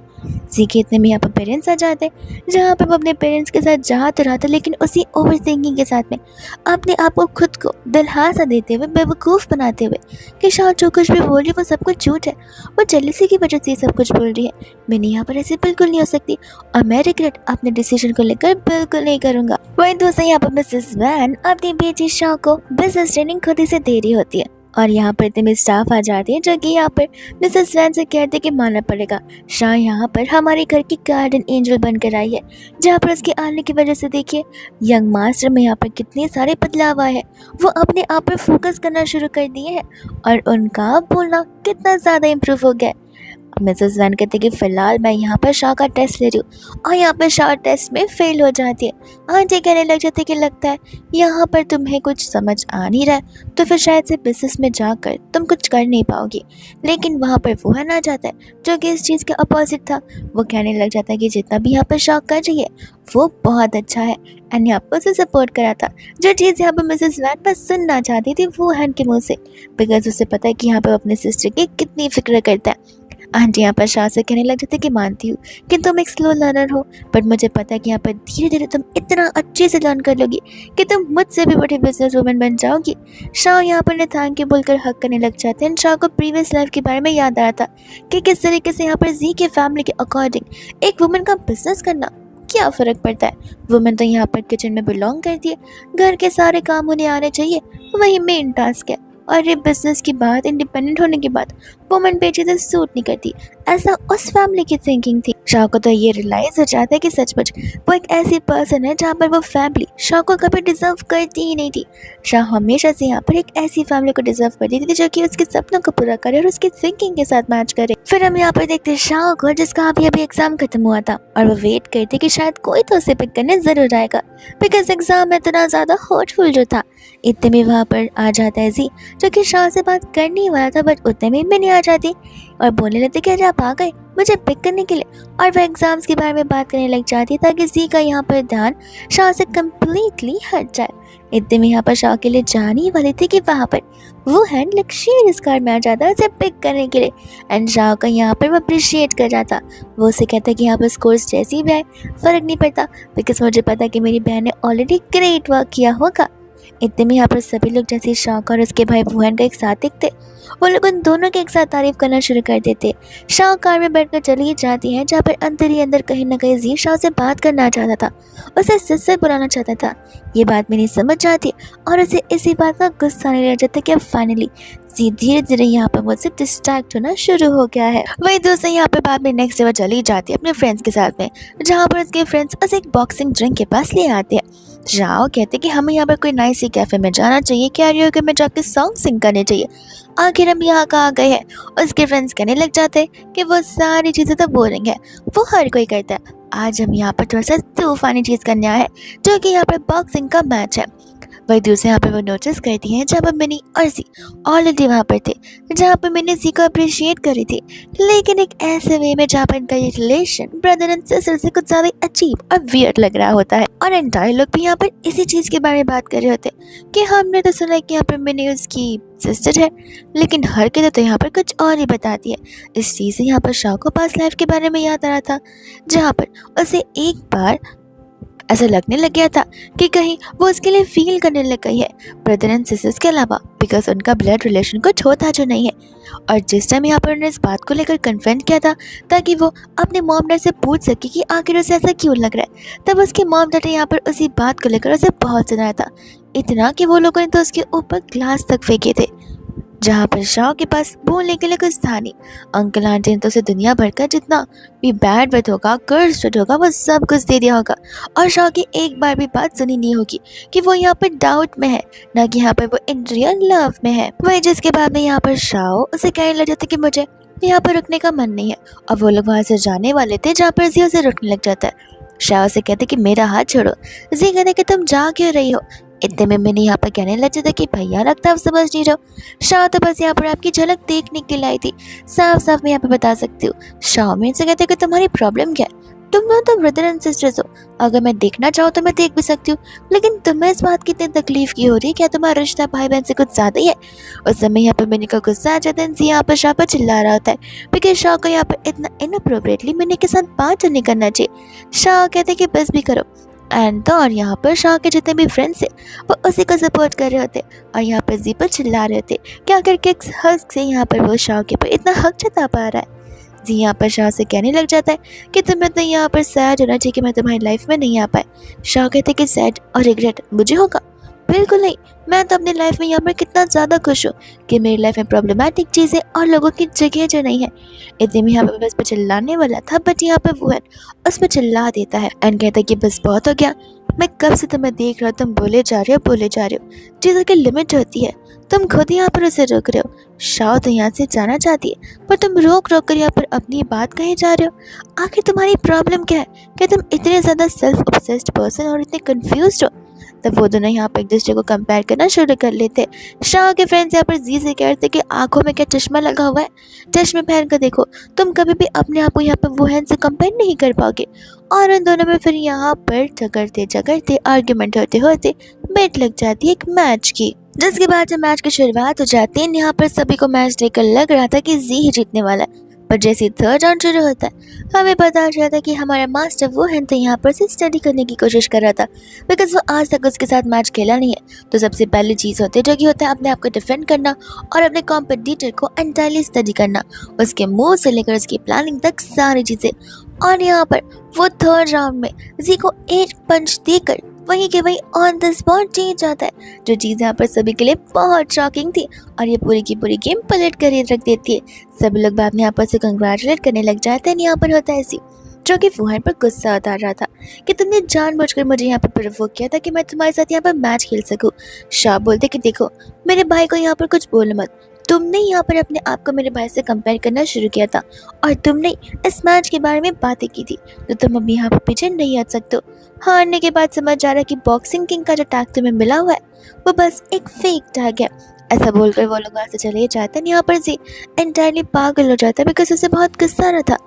जी के इतने में यहाँ पर पेरेंट्स आ जाते हैं, जहाँ पर वो अपने पेरेंट्स के साथ जा तो रहा था लेकिन उसी ओवर थिंकिंग के साथ में अपने आप को खुद को दिलहासा देते हुए बेवकूफ़ बनाते हुए कि शाह जो कुछ भी बोल रही वो सब कुछ झूठ है, वो जेलसी की वजह से ये सब कुछ बोल रही है। मैंने यहाँ पर ऐसे बिल्कुल नहीं हो सकती और मैं रिग्रेट अपने डिसीजन को लेकर बिल्कुल नहीं करूँगा। वहीं दूसरे यहाँ पर मिसेस वैन अपनी बेटी शाह को बिजनेस ट्रेनिंग खुद ही से दे रही होती है, और यहाँ पर इतने स्टाफ आ जाती है जो कि यहाँ पर मिसेस वैन से कहते कि मानना पड़ेगा शाह यहाँ पर हमारे घर की गार्डन एंजल बनकर आई है, जहाँ पर उसके आने की वजह से देखिए यंग मास्टर में यहाँ पर कितने सारे बदलाव आए हैं। वो अपने आप पर फोकस करना शुरू कर दिए हैं और उनका बोलना कितना ज़्यादा इम्प्रूव हो गया है। मिसेस वैन कहते कि फ़िलहाल मैं यहाँ पर शाह का टेस्ट ले रही हूँ, और यहाँ पर शाह टेस्ट में फ़ेल हो जाती है। आंटी कहने लग जाती है कि लगता है यहाँ पर तुम्हें कुछ समझ आ नहीं रहा है, तो फिर शायद से बिजनेस में जाकर तुम कुछ कर नहीं पाओगी। लेकिन वहाँ पर वुहान आ जाता है जो कि इस चीज़ के अपोजिट था। वो कहने लग जाता है कि जितना भी यहाँ पर शाह कर रही है वो बहुत अच्छा है, एंड यहाँ पर उसे सपोर्ट करा था। जो चीज़ यहाँ पर मिसेस वैन बस सुनना चाहती थी वुहान के मुँह से, बिकॉज उसे पता है कि यहाँ पर अपने सिस्टर की कितनी फिक्र करता है। आंटी यहाँ पर शाह से कहने लग जाते कि मानती हूँ कि तुम एक स्लो लर्नर हो, बट मुझे पता है कि यहाँ पर धीरे धीरे तुम इतना अच्छे से लर्न कर लोगी कि तुम मुझसे भी बड़ी बिजनेस वूमन बन जाओगी। शाह यहाँ पर थैंक यू बोलकर हक करने लग जाते हैं। शाह को प्रीवियस लाइफ के बारे में याद आया था कि किस तरीके से यहाँ पर जी के फैमिली के अकॉर्डिंग एक वुमन का बिजनेस करना क्या फ़र्क पड़ता है। वुमेन तो यहाँ पर किचन में बिलोंग करती है, घर के सारे काम उन्हें आने चाहिए, वही मेन टास्क है। और ये बिजनेस की बात, इंडिपेंडेंट होने की बात वुमेन पे चीज़ें सूट नहीं करती, ऐसा उस फैमिली की थिंकिंग थी। शाह को तो ये रियलाइज हो जाता है कि सचमुच वो एक ऐसी पर्सन है जहाँ पर वो फैमिली शाह को कभी डिजर्व करती ही नहीं थी। शाह हमेशा से यहाँ पर एक ऐसी फैमिली को डिजर्व करती थी जो कि उसके सपनों को पूरा करे और उसकी थिंकिंग के साथ मैच करे। फिर हम यहाँ पर देखते शाह को जिसका अभी एग्जाम खत्म हुआ था, और वो वेट करते कि शायद कोई तो उसे पिक करने जरूर आएगा, बिकॉज एग्जाम में इतना ज़्यादा हर्टफुल जो था। इतने में वहाँ पर आ जाता है जी जो कि शाह से बात करने ही वाला था, बट उतने में भी नहीं आ जाती और बोलने लगते कि अरे आप आ गए मुझे पिक करने के लिए, और वह एग्जाम्स के बारे में बात करने लग जाती है ताकि जी का यहाँ पर ध्यान शाह से कम्प्लीटली हट जाए। इतने में यहाँ पर शाह के लिए जाने वाली थी कि वहाँ पर वो हैंड लग्जरियस कार में आ जाता है उसे पिक करने के लिए, एंड शाह का यहाँ पर वो अप्रिशिएट कर रहा था। वो उसे कहता है कि यहाँ पर स्कोर्स जैसी भी आए फ़र्क नहीं पड़ता, बिकॉज मुझे पता है कि मेरी बहन ने ऑलरेडी ग्रेट वर्क किया होगा। इतने में यहाँ पर सभी लोग जैसे शाह और उसके भाई वुहान का एक साथ दिखते वो लोग उन दोनों की एक साथ तारीफ करना शुरू कर देते। शाह कार में बैठकर चली जाती है, जहाँ पर अंदर ही अंदर कहीं ना कहीं जी शाह से बात करना चाहता था, उसे सिस्टर बुलाना चाहता था। ये बात मेरी समझ जाती और उसे इसी बात का गुस्सा नहीं रह जाता कि अब फाइनली जी धीरे धीरे यहाँ पर मुझसे डिस्ट्रैक्ट होना शुरू हो गया है। वही दोस्त यहाँ पे बाद में नेक्स्ट जगह चली जाती है अपने फ्रेंड्स के साथ में, जहाँ पर उसके फ्रेंड्स उसे एक बॉक्सिंग ड्रिंक के पास ले आते हैं। राव कहते कि हमें यहाँ पर कोई नाइस सी कैफे में जाना चाहिए, कैरियोके में जाकर सॉन्ग सिंग करने चाहिए। आखिर हम यहाँ कहाँ गए हैं। उसके फ्रेंड्स कहने लग जाते हैं कि वो सारी चीज़ें तो बोरिंग है, वो हर कोई करता है। आज हम यहाँ पर थोड़ा सा तूफानी चीज़ करने आए हैं, जो कि यहाँ पर बॉक्सिंग का मैच है। वही दूसरे यहाँ पे वो नोटिस करती हैं जब मिनी और जी ऑलरेडी वहाँ पर थे, जहाँ पर मैंने जी को अप्रिशिएट करी थी, लेकिन एक ऐसे वे में जहाँ पर इनका ये रिलेशन ब्रदर एंड सिस्टर से कुछ ज़्यादा अजीब और वियर्ड लग रहा होता है। और एंटायर लोग भी यहाँ पर इसी चीज़ के बारे में बात कर रहे होते हैं कि हमने तो सुना है कि यहाँ पर मिनी उसकी सिस्टर है, लेकिन हरकतें तो यहाँ पर कुछ और ही बताती है। इस चीज़ से यहाँ पर शाह को पास लाइफ के बारे में याद आ रहा था, जहाँ पर उसे एक बार ऐसा लगने लग गया था कि कहीं वो उसके लिए फील करने लग गई है ब्रदर एंड सिस्टर्स के अलावा, बिकॉज उनका ब्लड रिलेशन कुछ होता जो नहीं है। और जिस टाइम यहाँ पर उन्होंने इस बात को लेकर कन्फ्रंट किया था ताकि वो अपने मॉम डैड से पूछ सके कि आखिर उसे ऐसा क्यों लग रहा है, तब उसके मॉम डैड ने यहाँ पर उसी बात को लेकर उसे बहुत सुनाया था, इतना कि वो लोगों ने तो उसके ऊपर ग्लास तक फेंके थे, जहाँ पर शाह के पास बोलने के लिए कुछ था नहीं। अंकल आंटी ने तो उसे दुनिया भर का जितना भी बैड वर्ड होगा, कर्स वर्ड होगा, वो सब कुछ दे दिया होगा, और शाह की एक बार भी बात सुनी नहीं होगी कि वो यहाँ पर डाउट में है, ना कि यहाँ पर वो इन रियल लव में है। वही जिसके बाद में यहाँ पर शाह उसे कहने लग जाता कि मुझे यहाँ पर रुकने का मन नहीं है, और वो लोग वहाँ से जाने वाले थे, जहाँ पर जी उसे रुकने लग जाता है। शाह से कहते कि मेरा हाथ छोड़ो। जी कहते कि तुम जा क्यों रही हो। इतने में मैंने यहाँ पर कहने लग जाता कि भैया लगता है आप समझ नहीं रहो, शाह तो बस यहाँ पर आपकी झलक देखने के लिए आई थी, साफ साफ मैं यहाँ पे बता सकती हूँ। शाह मेरे से कहते कि तुम्हारी प्रॉब्लम क्या है, तुम दोनों तो ब्रदर एंड सिस्टर्स हो, अगर मैं देखना चाहूँ तो मैं देख भी सकती हूँ, लेकिन तुम्हें इस बात की इतनी तकलीफ क्यों हो रही है, क्या तुम्हारा रिश्ता भाई बहन से कुछ ज्यादा ही है। उस समय यहाँ पर मैंने का गुस्सा आ जाता है, यहाँ पर शाह पर चिल्ला रहा होता है, बिकॉज शाह को यहाँ पर इतना इनअप्रोप्रिएटली मैंने के साथ बात नहीं करना चाहिए। शाह कहते कि बस भी करो, एंड तो और यहाँ पर शाह के जितने भी फ्रेंड्स थे वो उसी को सपोर्ट कर रहे होते, और यहाँ पर जी पर चिल्ला रहे थे क्या अगर किस हक से यहाँ पर वो शाह के पर इतना हक जता पा रहा है। जी यहाँ पर शाह से कहने लग जाता है कि तुम्हें तो यहाँ पर सैड होना चाहिए कि मैं तुम्हारी लाइफ में नहीं आ पाए। शाह कहते कि सैड और रिग्रेट मुझे होगा, बिल्कुल नहीं, मैं तो अपनी लाइफ में यहाँ पर कितना ज़्यादा खुश हूँ कि मेरी लाइफ में प्रॉब्लमेटिक चीज़ें और लोगों की जगह जो नहीं है। इतने में यहाँ पर बस पे चिल्लाने वाला था, बट यहाँ पर वो है उस पर चिल्ला देता है एंड कहता है कि बस बहुत हो गया, मैं कब से तुम्हें देख रहा हूँ, तुम बोले जा रहे हो, चीज़ों की लिमिट होती है, तुम खुद यहाँ पर उसे रोक रहे हो। शाह तो यहाँ से जाना चाहती है, पर तुम रोक रोक कर यहाँ पर अपनी बात कहे जा रहे हो। आखिर तुम्हारी प्रॉब्लम क्या है, क्या तुम इतने ज़्यादा सेल्फ ऑब्सेस्ड पर्सन और इतने कन्फ्यूज हो। तब वो दोनों यहाँ पर एक दूसरे को कंपेयर करना शुरू कर लेते। शाह के फ्रेंड्स यहाँ पर जी से कहते कि आंखों में क्या चश्मा लगा हुआ है, चश्मे पहन कर देखो, तुम कभी भी अपने आप को यहाँ पर वो हैंड से कंपेयर नहीं कर पाओगे। और उन दोनों में फिर यहाँ पर झगड़ते झगड़ते आर्ग्यूमेंट होते होते बेट लग जाती है एक मैच की, जिसके बाद जब मैच की शुरुआत हो जाती है, यहाँ पर सभी को मैच देखकर लग रहा था कि जी ही जीतने वाला है। पर जैसे थर्ड राउंड शुरू होता है हमें पता चलता है कि हमारा मास्टर वो है तो यहाँ पर से स्टडी करने की कोशिश कर रहा था, बिकॉज वो आज तक उसके साथ मैच खेला नहीं है। तो सबसे पहली चीज़ होती है जो कि होता है अपने आप को डिफेंड करना और अपने कॉम्पिटिटर को एंटायरली स्टडी करना, उसके मूव से लेकर उसकी प्लानिंग तक सारी चीज़ें। और यहाँ पर वो थर्ड राउंड में जी को एक पंच देकर वहीं के वहीं ऑन द स्पॉट जीत जाता है, जो चीज़ यहाँ पर सभी के लिए बहुत शॉकिंग थी और ये पूरी की पूरी गेम पलट कर रख देती है। सभी लोग बाद में यहाँ पर से कंग्रेचुलेट करने लग जाते हैं। यहाँ पर होता है ऐसी जो कि फुहान पर गुस्सा उतार रहा था कि तुमने जानबूझकर मुझे यहाँ पर प्रोवोक किया था कि मैं तुम्हारे साथ यहाँ पर मैच खेल सकूँ। शाह बोलते कि देखो मेरे भाई को यहाँ पर कुछ बोलो मत, तुमने यहाँ पर अपने आप को मेरे भाई से कंपेयर करना शुरू किया था और तुमने इस मैच के बारे में बातें की थी, तो तुम अब यहाँ पर पीछे नहीं हट सकते हो। हारने के बाद समझ जा रहा है कि बॉक्सिंग किंग का जो टैग तुम्हें मिला हुआ है वो बस एक फेक टैग है। ऐसा बोलकर वो लोग वहाँ से चले जाते हैं। यहाँ पर जी एंटायरली पागल हो जाता है बिकॉज उसे बहुत गुस्सा आ रहा था,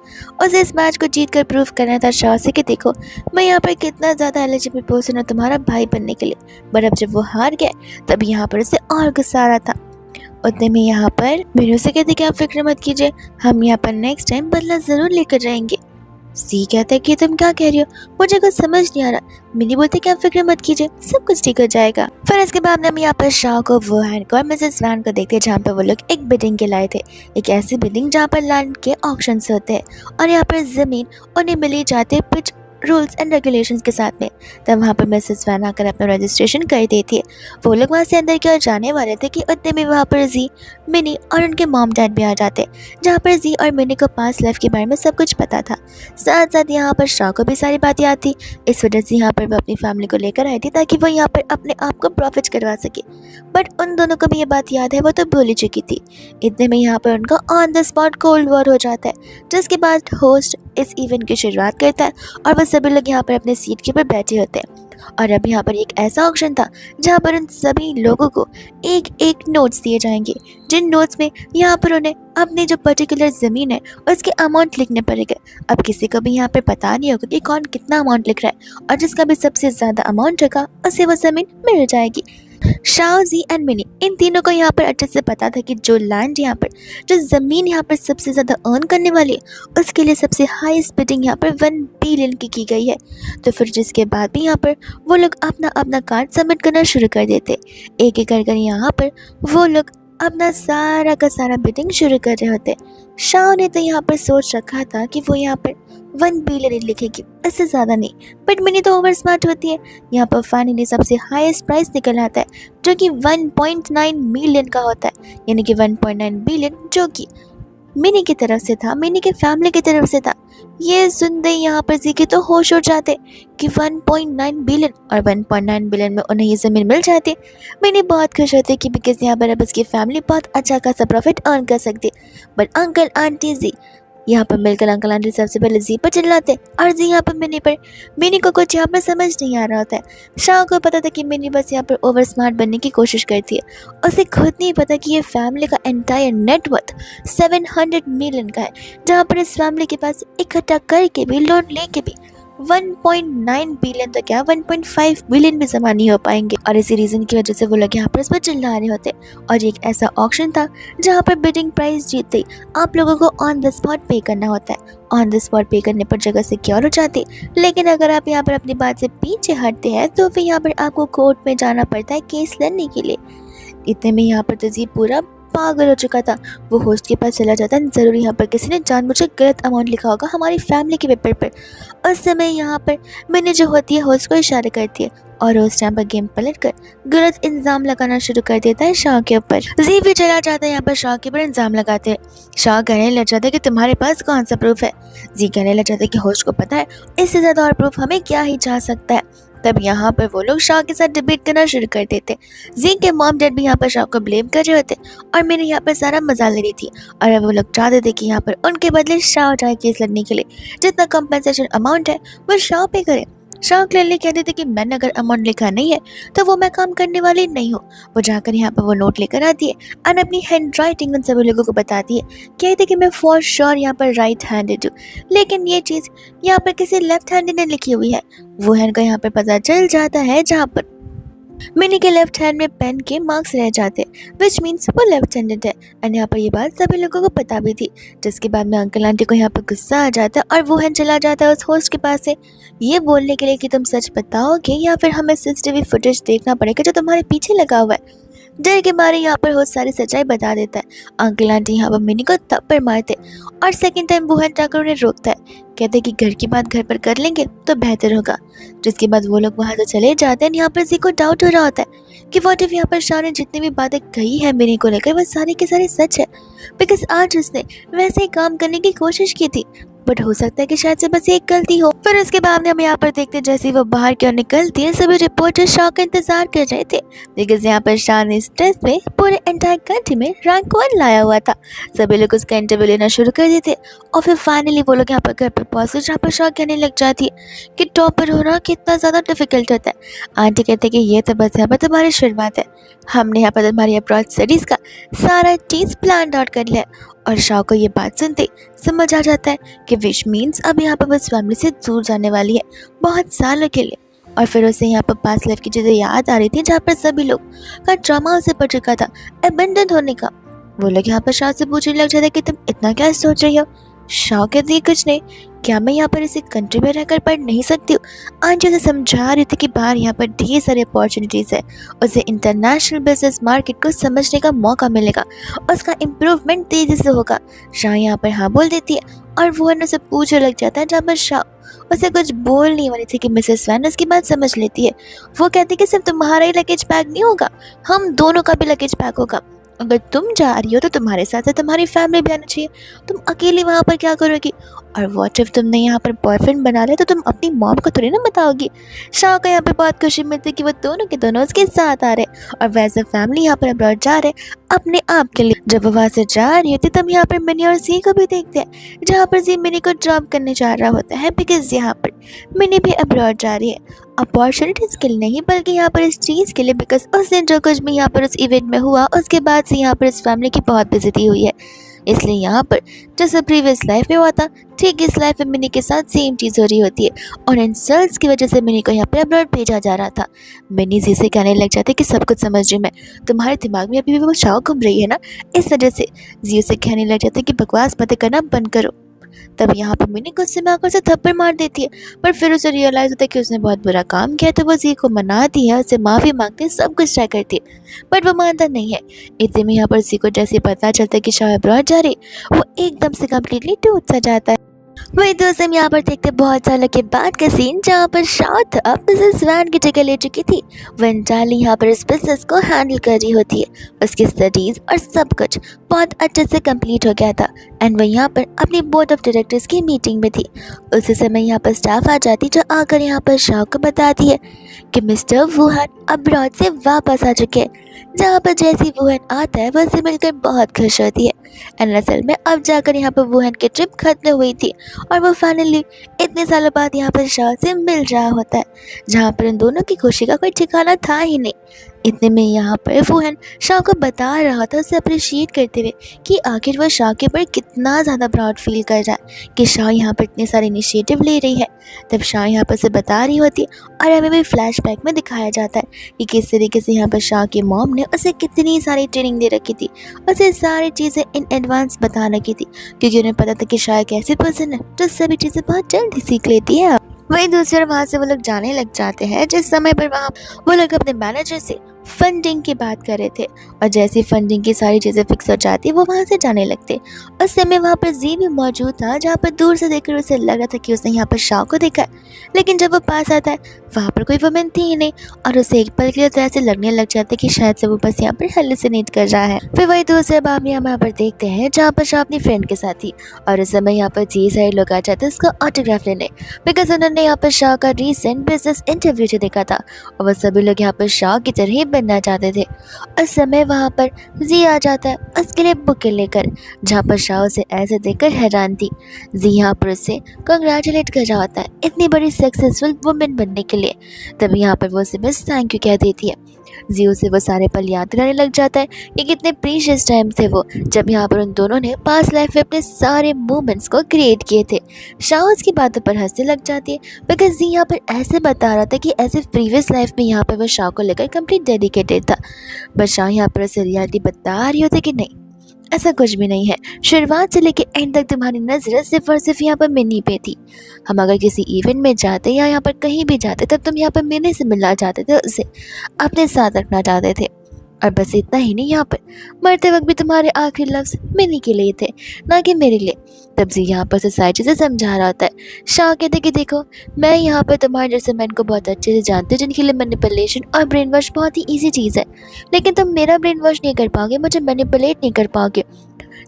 उसे इस मैच को जीत कर प्रूव करना था शाह से कि देखो मैं यहाँ पर कितना ज़्यादा एलिजिबल पर्सन हूँ तुम्हारा भाई बनने के लिए। बट अब जब वो हार गया तब यहाँ पर उसे और गुस्सा आ रहा था। उतने में यहाँ पर मीनू से कहते कि आप फिक्र मत कीजिए, हम यहाँ पर नेक्स्ट टाइम बदला ज़रूर लेकर जाएंगे। सी कहता है कि तुम क्या कह रही हो, मुझे कुछ समझ नहीं आ रहा। मिनी बोलती कि आप फिक्र मत कीजिए, सब कुछ ठीक हो जाएगा। फिर इसके बाद हम यहाँ पर शाह को, वुहान को और मिसेस वैन को देखते हैं जहाँ पर वो लोग एक बिडिंग के लाए थे। एक ऐसी बिडिंग जहाँ पर लैंड के ऑक्शंस होते हैं और यहाँ पर जमीन उन्हें मिली जाती है पिच रूल्स एंड रेगुलेशंस के साथ में। तब वहाँ पर मिसेस वैन आकर अपना रजिस्ट्रेशन कर देती है। वो लोग वहाँ से अंदर की ओर जाने वाले थे कि उतने में वहाँ पर जी, मिनी और उनके मॉम डैड भी आ जाते, जहाँ पर जी और मिनी को पास लाइफ के बारे में सब कुछ पता था। साथ साथ यहाँ पर शाह को भी सारी बात याद थी। इस वजह से यहाँ पर वो अपनी फैमिली को लेकर आई थी ताकि वो यहाँ पर अपने आप को प्रॉफिट करवा सके। बट उन दोनों को भी ये बात याद है, वो तो भूल ही चुकी थी। इतने में यहाँ पर उनका on the spot cold war हो जाता है, जिसके बाद होस्ट इस इवेंट की शुरुआत करता है और वो सभी लोग यहाँ पर अपने सीट के ऊपर बैठे होते हैं। और अब यहाँ पर एक ऐसा ऑक्शन था जहाँ पर उन सभी लोगों को एक एक नोट्स दिए जाएंगे, जिन नोट्स में यहाँ पर उन्हें अपनी जो पर्टिकुलर ज़मीन है उसके अमाउंट लिखने पड़ेंगे। अब किसी को भी यहाँ पर पता नहीं होगा कि कौन कितना अमाउंट लिख रहा है, और जिसका भी सबसे ज़्यादा अमाउंट होगा उसे वो ज़मीन मिल जाएगी। शाओ, जी एंड मिनी, इन तीनों को यहाँ पर अच्छे से पता था कि जो लैंड यहाँ पर, जो ज़मीन यहाँ पर सबसे ज़्यादा अर्न करने वाली है, उसके लिए सबसे हाईएस्ट बिडिंग यहाँ पर 1 बिलियन की गई है। तो फिर जिसके बाद भी यहाँ पर वो लोग अपना अपना कार्ड सबमिट करना शुरू कर देते। एक एक कर यहाँ पर वो लोग अपना सारा का सारा बिडिंग शुरू कर रहे होते। शाओ ने तो यहाँ पर सोच रखा था कि वो यहाँ पर 1 बिलियन लिखेगी, इससे ज़्यादा नहीं। बट मिनी तो ओवर स्मार्ट होती है। यहाँ पर फाइनली सबसे हाईएस्ट प्राइस निकल आता है, जो कि 1.9 मिलियन का होता है, यानी कि 1.9 बिलियन, जो कि मिनी की तरफ से था, मिनी के फैमिली की तरफ से था। ये सुनते ही यहाँ पर जी के तो होश उड़ जाते कि 1.9 बिलियन, और 1.9 बिलियन में उन्हें ये ज़मीन मिल जाती। मिनी बहुत खुश होते कि बिकॉज यहाँ पर अब उसकी फैमिली बहुत अच्छा खासा प्रॉफिट अर्न कर सकती। बट अंकल आंटी जी यहाँ पर मिलकर अंकल आंटी सबसे पहले जी पर चिल्लाते और जी यहाँ पर मिनी पर। मिनी को कुछ यहाँ पर समझ नहीं आ रहा होता है। शाह को पता था कि मिनी बस यहाँ पर ओवर स्मार्ट बनने की कोशिश करती है। उसे खुद नहीं पता कि ये फैमिली का एंटायर नेटवर्थ 700 मिलियन का है, जहाँ पर इस फैमिली के पास इकट्ठा करके भी, लोन लेके भी 1.9 बिलियन तो क्या 1.5 बिलियन भी जमा नहीं हो पाएंगे। और इसी रीज़न की वजह से वो लोग यहाँ पर इस पर चिल्ला रहे होते। और एक ऐसा ऑक्शन था जहाँ पर बिडिंग प्राइस जीतते ही आप लोगों को ऑन द स्पॉट पे करना होता है। ऑन द स्पॉट पे करने पर जगह सिक्योर हो जाती, लेकिन अगर आप यहाँ पर अपनी बात से पीछे हटते हैं तो फिर यहाँ पर आपको कोर्ट में जाना पड़ता है केस लड़ने के लिए। इतने में यहाँ पर तजीब पूरा पागल हो चुका था। वो होस्ट के पास चला जाता है, ज़रूर यहाँ पर किसी ने जानबूझकर गलत अमाउंट लिखा होगा हमारी फैमिली के पेपर पर। उस समय यहाँ पर मैंने जो होती है होस्ट को इशारा करती है और होस्ट यहाँ पर गेम पलट कर गलत इल्ज़ाम लगाना शुरू कर देता है शाह के ऊपर। जी भी चला जाता है यहाँ पर शाह के ऊपर इल्ज़ाम लगाते हैं। शाह कहने लग जाता है कि तुम्हारे पास कौन सा प्रूफ है। जी कहने लग जाता है कि होस्ट को पता है, इससे ज़्यादा और प्रूफ हमें क्या ही चाह सकता है। तब यहाँ पर वो लोग शाह के साथ डिबेट करना शुरू कर देते। जी के मॉम डैड भी यहाँ पर शाह को ब्लेम कर रहे होते और मैंने यहाँ पर सारा मजा ले रही थी। और अब वो लोग चाहते थे कि यहाँ पर उनके बदले शाह जाए केस लड़ने के लिए, जितना कंपनसेशन अमाउंट है वो शाह पे करे। शाह क्लियरली कहते थे कि मैंने अगर अमाउंट लिखा नहीं है तो वो मैं काम करने वाली नहीं हूँ। वो जाकर यहाँ पर वो नोट लेकर आती है और अपनी हैंड राइटिंग उन सभी लोगों को बताती है। कहते कि मैं फॉर श्योर यहाँ पर राइट हैंडेड हूँ, लेकिन ये चीज़ यहाँ पर किसी लेफ्ट हैंडेड ने लिखी हुई है। वो हैंड का यहाँ पर पता चल जाता है, जहाँ पर मिनी के लेफ्ट हैंड में पेन के मार्क्स रह जाते, विच मीन्स वो लेफ्ट हैंडेड है। एंड यहाँ पर ये बात सभी लोगों को पता भी थी। जिसके बाद में अंकल आंटी को यहाँ पर गुस्सा आ जाता है और वो हैंड चला जाता है उस होस्ट के पास से ये बोलने के लिए कि तुम सच बताओगे या फिर हमें सीसीटीवी फुटेज देखना पड़ेगा जो तुम्हारे पीछे लगा हुआ है। डर के मारे यहाँ पर होस्ट सारी सच्चाई बता देता है। अंकल आंटी यहाँ पर मिनी को थप्पड़ मारते और सेकंड टाइम वो हैंड जाकर उन्हें रोकता है। कहते कि घर की बात घर पर कर लेंगे तो बेहतर होगा। जिसके बाद वो लोग वहाँ से चले जाते हैं। यहाँ पर जी को डाउट हो रहा होता है कि व्हाट इफ यहाँ पर शाह ने जितनी भी बातें कही है मिनी को लेकर वो सारी के सारी सच है, बिकॉज आज उसने वैसे ही काम करने की कोशिश की थी, बट हो सकता है कि शायद से बस एक गलती हो। फिर उसके बाद हम यहाँ पर देखते जैसे वो बाहर की ओर निकलती है, सभी रिपोर्टर शाह का इंतजार कर रहे थे, बिकॉज यहाँ पर शाह ने इस टेस्ट में पूरे एंटायर कंट्री में रैंक 1 लाया हुआ था। सभी लोग उसका इंटरव्यू लेना शुरू कर देते और फिर फाइनली वो लोग यहाँ पर घर पर पहुँचते, जहाँ पर शाह कहने लग जाती है कि टॉपर होना कितना ज़्यादा डिफिकल्ट होता है। आंटी कहते कि ये तो बस यहाँ पर तुम्हारी शुरुआत है, हमने यहाँ पर तुम्हारी अब्रॉड स्टडीज़ का सारा चीज़ प्लान आउट कर लिया। और शाह को ये बात सुनते समझ आ जाता है कि विच मीन्स अब यहाँ पर वो इस फैमिली से दूर जाने वाली है बहुत सालों के लिए। और फिर उसे यहाँ पर पास लाइफ की चीज़ें याद आ रही थी, जहाँ पर सभी लोग का ट्रॉमा उसे पड़ चुका था अबेंडन होने का। वो लोग यहाँ पर शाह से पूछने लग जाते कि तुम इतना क्या सोच रही हो। शाह कहती है कुछ नहीं, क्या मैं यहाँ पर इसी कंट्री में रहकर पढ़ नहीं सकती हूँ? आंटी उसे समझा रही थी कि बाहर यहाँ पर ढेर सारी अपॉर्चुनिटीज़ है, उसे इंटरनेशनल बिजनेस मार्केट को समझने का मौका मिलेगा, उसका इम्प्रूवमेंट तेज़ी से होगा। शाह यहाँ पर हाँ बोल देती है और वुहान उसे पूछने लग जाता है, जहाँ पर शाह उसे कुछ बोलने वाली थी कि मिसेस वैन उसकी बात समझ लेती है। वो कहती है कि सिर्फ तुम्हारा ही लगेज पैक नहीं होगा, हम दोनों का भी लगेज पैक होगा। अगर तुम जा रही हो तो तुम्हारे साथ साथ तुम्हारी फैमिली भी आनी चाहिए, तुम अकेली वहाँ पर क्या करोगी? और व्हाट इफ तुमने यहाँ पर बॉयफ्रेंड बना लिया तो तुम अपनी मॉम को थोड़ी ना बताओगी। शाह को यहाँ पे बहुत खुशी मिलती है कि वो दोनों के दोनों उसके साथ आ रहे और वैसे फैमिली यहाँ पर अब्रॉड जा रहे अपने आप के लिए। जब वो वहाँ से जा रही होती तब यहाँ पर मिनी और जी को भी देखते हैं, जहाँ पर जी मिनी को ड्रॉप करने जा रहा होता है, बिकॉज यहाँ पर मिनी भी अब्रॉड जा रही है अपॉर्चुनिटीज़ के लिए नहीं, बल्कि यहाँ पर इस चीज़ के लिए बिकॉज उस दिन जो कुछ भी यहाँ पर उस इवेंट में हुआ उसके बाद से यहाँ पर इस फैमिली की बहुत बेइज्जती हुई है। इसलिए यहाँ पर जैसे प्रीवियस लाइफ में हुआ था, ठीक इस लाइफ में मिनी के साथ सेम चीज़ हो रही होती है और इंसल्ट्स की वजह से मिनी को यहाँ पे अब्रॉड भेजा जा रहा था। मिनी जी से कहने लग जाते कि सब कुछ समझ रही मैं, तुम्हारे दिमाग में अभी भी वो शाह घूम रही है ना, इस वजह से जी से कहने लग जाते कि बकवास मत करना बंद करो। तब यहाँ पर मिनी गुस्से में आकर उसे थप्पड़ मार देती है, पर फिर उसे रियलाइज होता है कि उसने बहुत बुरा काम किया, तो वो जी को मनाती है, उससे माफ़ी मांगती है, सब कुछ ट्राई करती है, बट वो मानता नहीं है। इतने में यहाँ पर जी को जैसे पता चलता है कि शाह अब्रॉड जा रही, वो एकदम से कम्प्लीटली टूट सा जाता है। वही दोस्तों हम यहाँ पर देखते बहुत सालों के बाद का सीन, जहाँ पर शाह अब बिजनेस वैन की जगह ले चुकी थी। वन चार्ली यहाँ पर इस बिजनेस को हैंडल कर रही होती है, उसकी स्टडीज और सब कुछ बहुत अच्छे से कंप्लीट हो गया था एंड वह यहाँ पर अपनी बोर्ड ऑफ डायरेक्टर्स की मीटिंग में थी। उसी समय यहाँ पर स्टाफ आ जाती, जो आकर यहाँ पर शाह को बताती है कि मिस्टर वुहान अब्रॉड से वापस आ चुके हैं। जहाँ पर जैसी वुहान आता है वह उसे मिलकर बहुत खुश होती है एंड असल में अब जाकर यहाँ पर वुहान की ट्रिप खत्म हुई थी और वो फाइनली इतने सालों बाद यहाँ पर शाह से मिल रहा होता है, जहाँ पर इन दोनों की खुशी का कोई ठिकाना था ही नहीं। इतने में यहाँ पर वुहान शाह को बता रहा था, उसे अप्रिशिएट करते हुए कि आखिर वह शाह के ऊपर कितना ज़्यादा प्राउड फील कर रहा है कि शाह यहाँ पर इतने सारे इनिशिएटिव ले रही है। तब शाह यहाँ पर उसे बता रही होती है और हमें भी फ्लैशबैक में दिखाया जाता है कि किस तरीके से यहाँ पर शाह की मॉम ने उसे कितनी सारी ट्रेनिंग दे रखी थी, उसे सारी चीज़ें इन एडवांस बता रखी थी, क्योंकि उन्हें पता था कि शाह एक ऐसी पर्सन है जो सभी चीज़ें बहुत जल्दी सीख लेती है। वहीं दूसरी ओर वहाँ से वो लोग जाने लग जाते हैं, जिस समय पर वहाँ वो लोग अपने मैनेजर से फंडिंग की बात कर रहे थे और जैसी फंडिंग की सारी चीज़ें फिक्स हो जाती वो वहाँ से जाने लगते। उस समय वहाँ पर जी भी मौजूद था, जहाँ पर दूर से देखकर उसे लग रहा था कि उसने यहाँ पर शाह को देखा है, लेकिन जब वो पास आता है वहाँ पर कोई वुमेन थी ही नहीं और उसे एक पल के लिए तो ऐसे लगने लग जाता है कि शायद से वो बस यहाँ पर हेलुसिनेट कर रहा है। फिर वही दूसरे बाब यहाँ पर देखते हैं, जहाँ पर शाह अपनी फ्रेंड के साथ थी और उस समय यहाँ पर जी सारे लोग आ जाते हैं उसका ऑटोग्राफ लेने, बिकॉज उन्होंने यहाँ पर शाह का रिसेंट बिजनेस इंटरव्यू जो देखा था और वह सभी लोग यहाँ पर शाह की तरह ही बनना चाहते थे। उस समय वहाँ पर जी आ जाता है उसके लिए बुके लेकर, जहाँ पर शाह उसे ऐसे देखकर हैरान थी। जी यहाँ पर उसे कंग्रेचुलेट कर रहा होता है इतनी बड़ी सक्सेसफुल वुमेन बनने के लिए। तभी यहाँ पर वो उसे बस थैंक यू कह देती है। जी उसे वो सारे पल याद करने लग जाता है कि कितने प्रीशियस टाइम थे वो, जब यहाँ पर उन दोनों ने पास्ट लाइफ में अपने सारे मोमेंट्स को क्रिएट किए थे। शाह उसकी बातों पर हंसने लग जाती है, बिकॉज जी यहाँ पर ऐसे बता रहा था कि ऐसे प्रीवियस लाइफ में यहाँ पर वो शाह को लेकर कंप्लीट डेडिकेटेड था, बट शाह यहाँ पर उसे रियलिटी बता रही होती कि नहीं ऐसा कुछ भी नहीं है। शुरुआत से लेकर एंड तक तुम्हारी नजर सिर्फ और सिर्फ यहाँ पर मिनी पे थी। हम अगर किसी इवेंट में जाते या यहाँ पर कहीं भी जाते तब तुम यहाँ पर मिनी से मिलना चाहते थे, उसे अपने साथ रखना चाहते थे और बस इतना ही नहीं, यहाँ पर मरते वक्त भी तुम्हारे आखिरी लफ्ज़ मिनी के लिए थे, ना कि मेरे लिए। तब जी यहाँ पर सोसाइटी से समझा रहा होता है। शाह कहते कि देखो मैं यहाँ पर तुम्हारे जैसे मैन को बहुत अच्छे से जानती हूँ, जिनके लिए मैनिपुलेशन और ब्रेन वॉश बहुत ही ईजी चीज़ है, लेकिन तुम मेरा ब्रेन वॉश नहीं कर पाओगे, मुझे मैनिपुलेट नहीं कर पाओगे।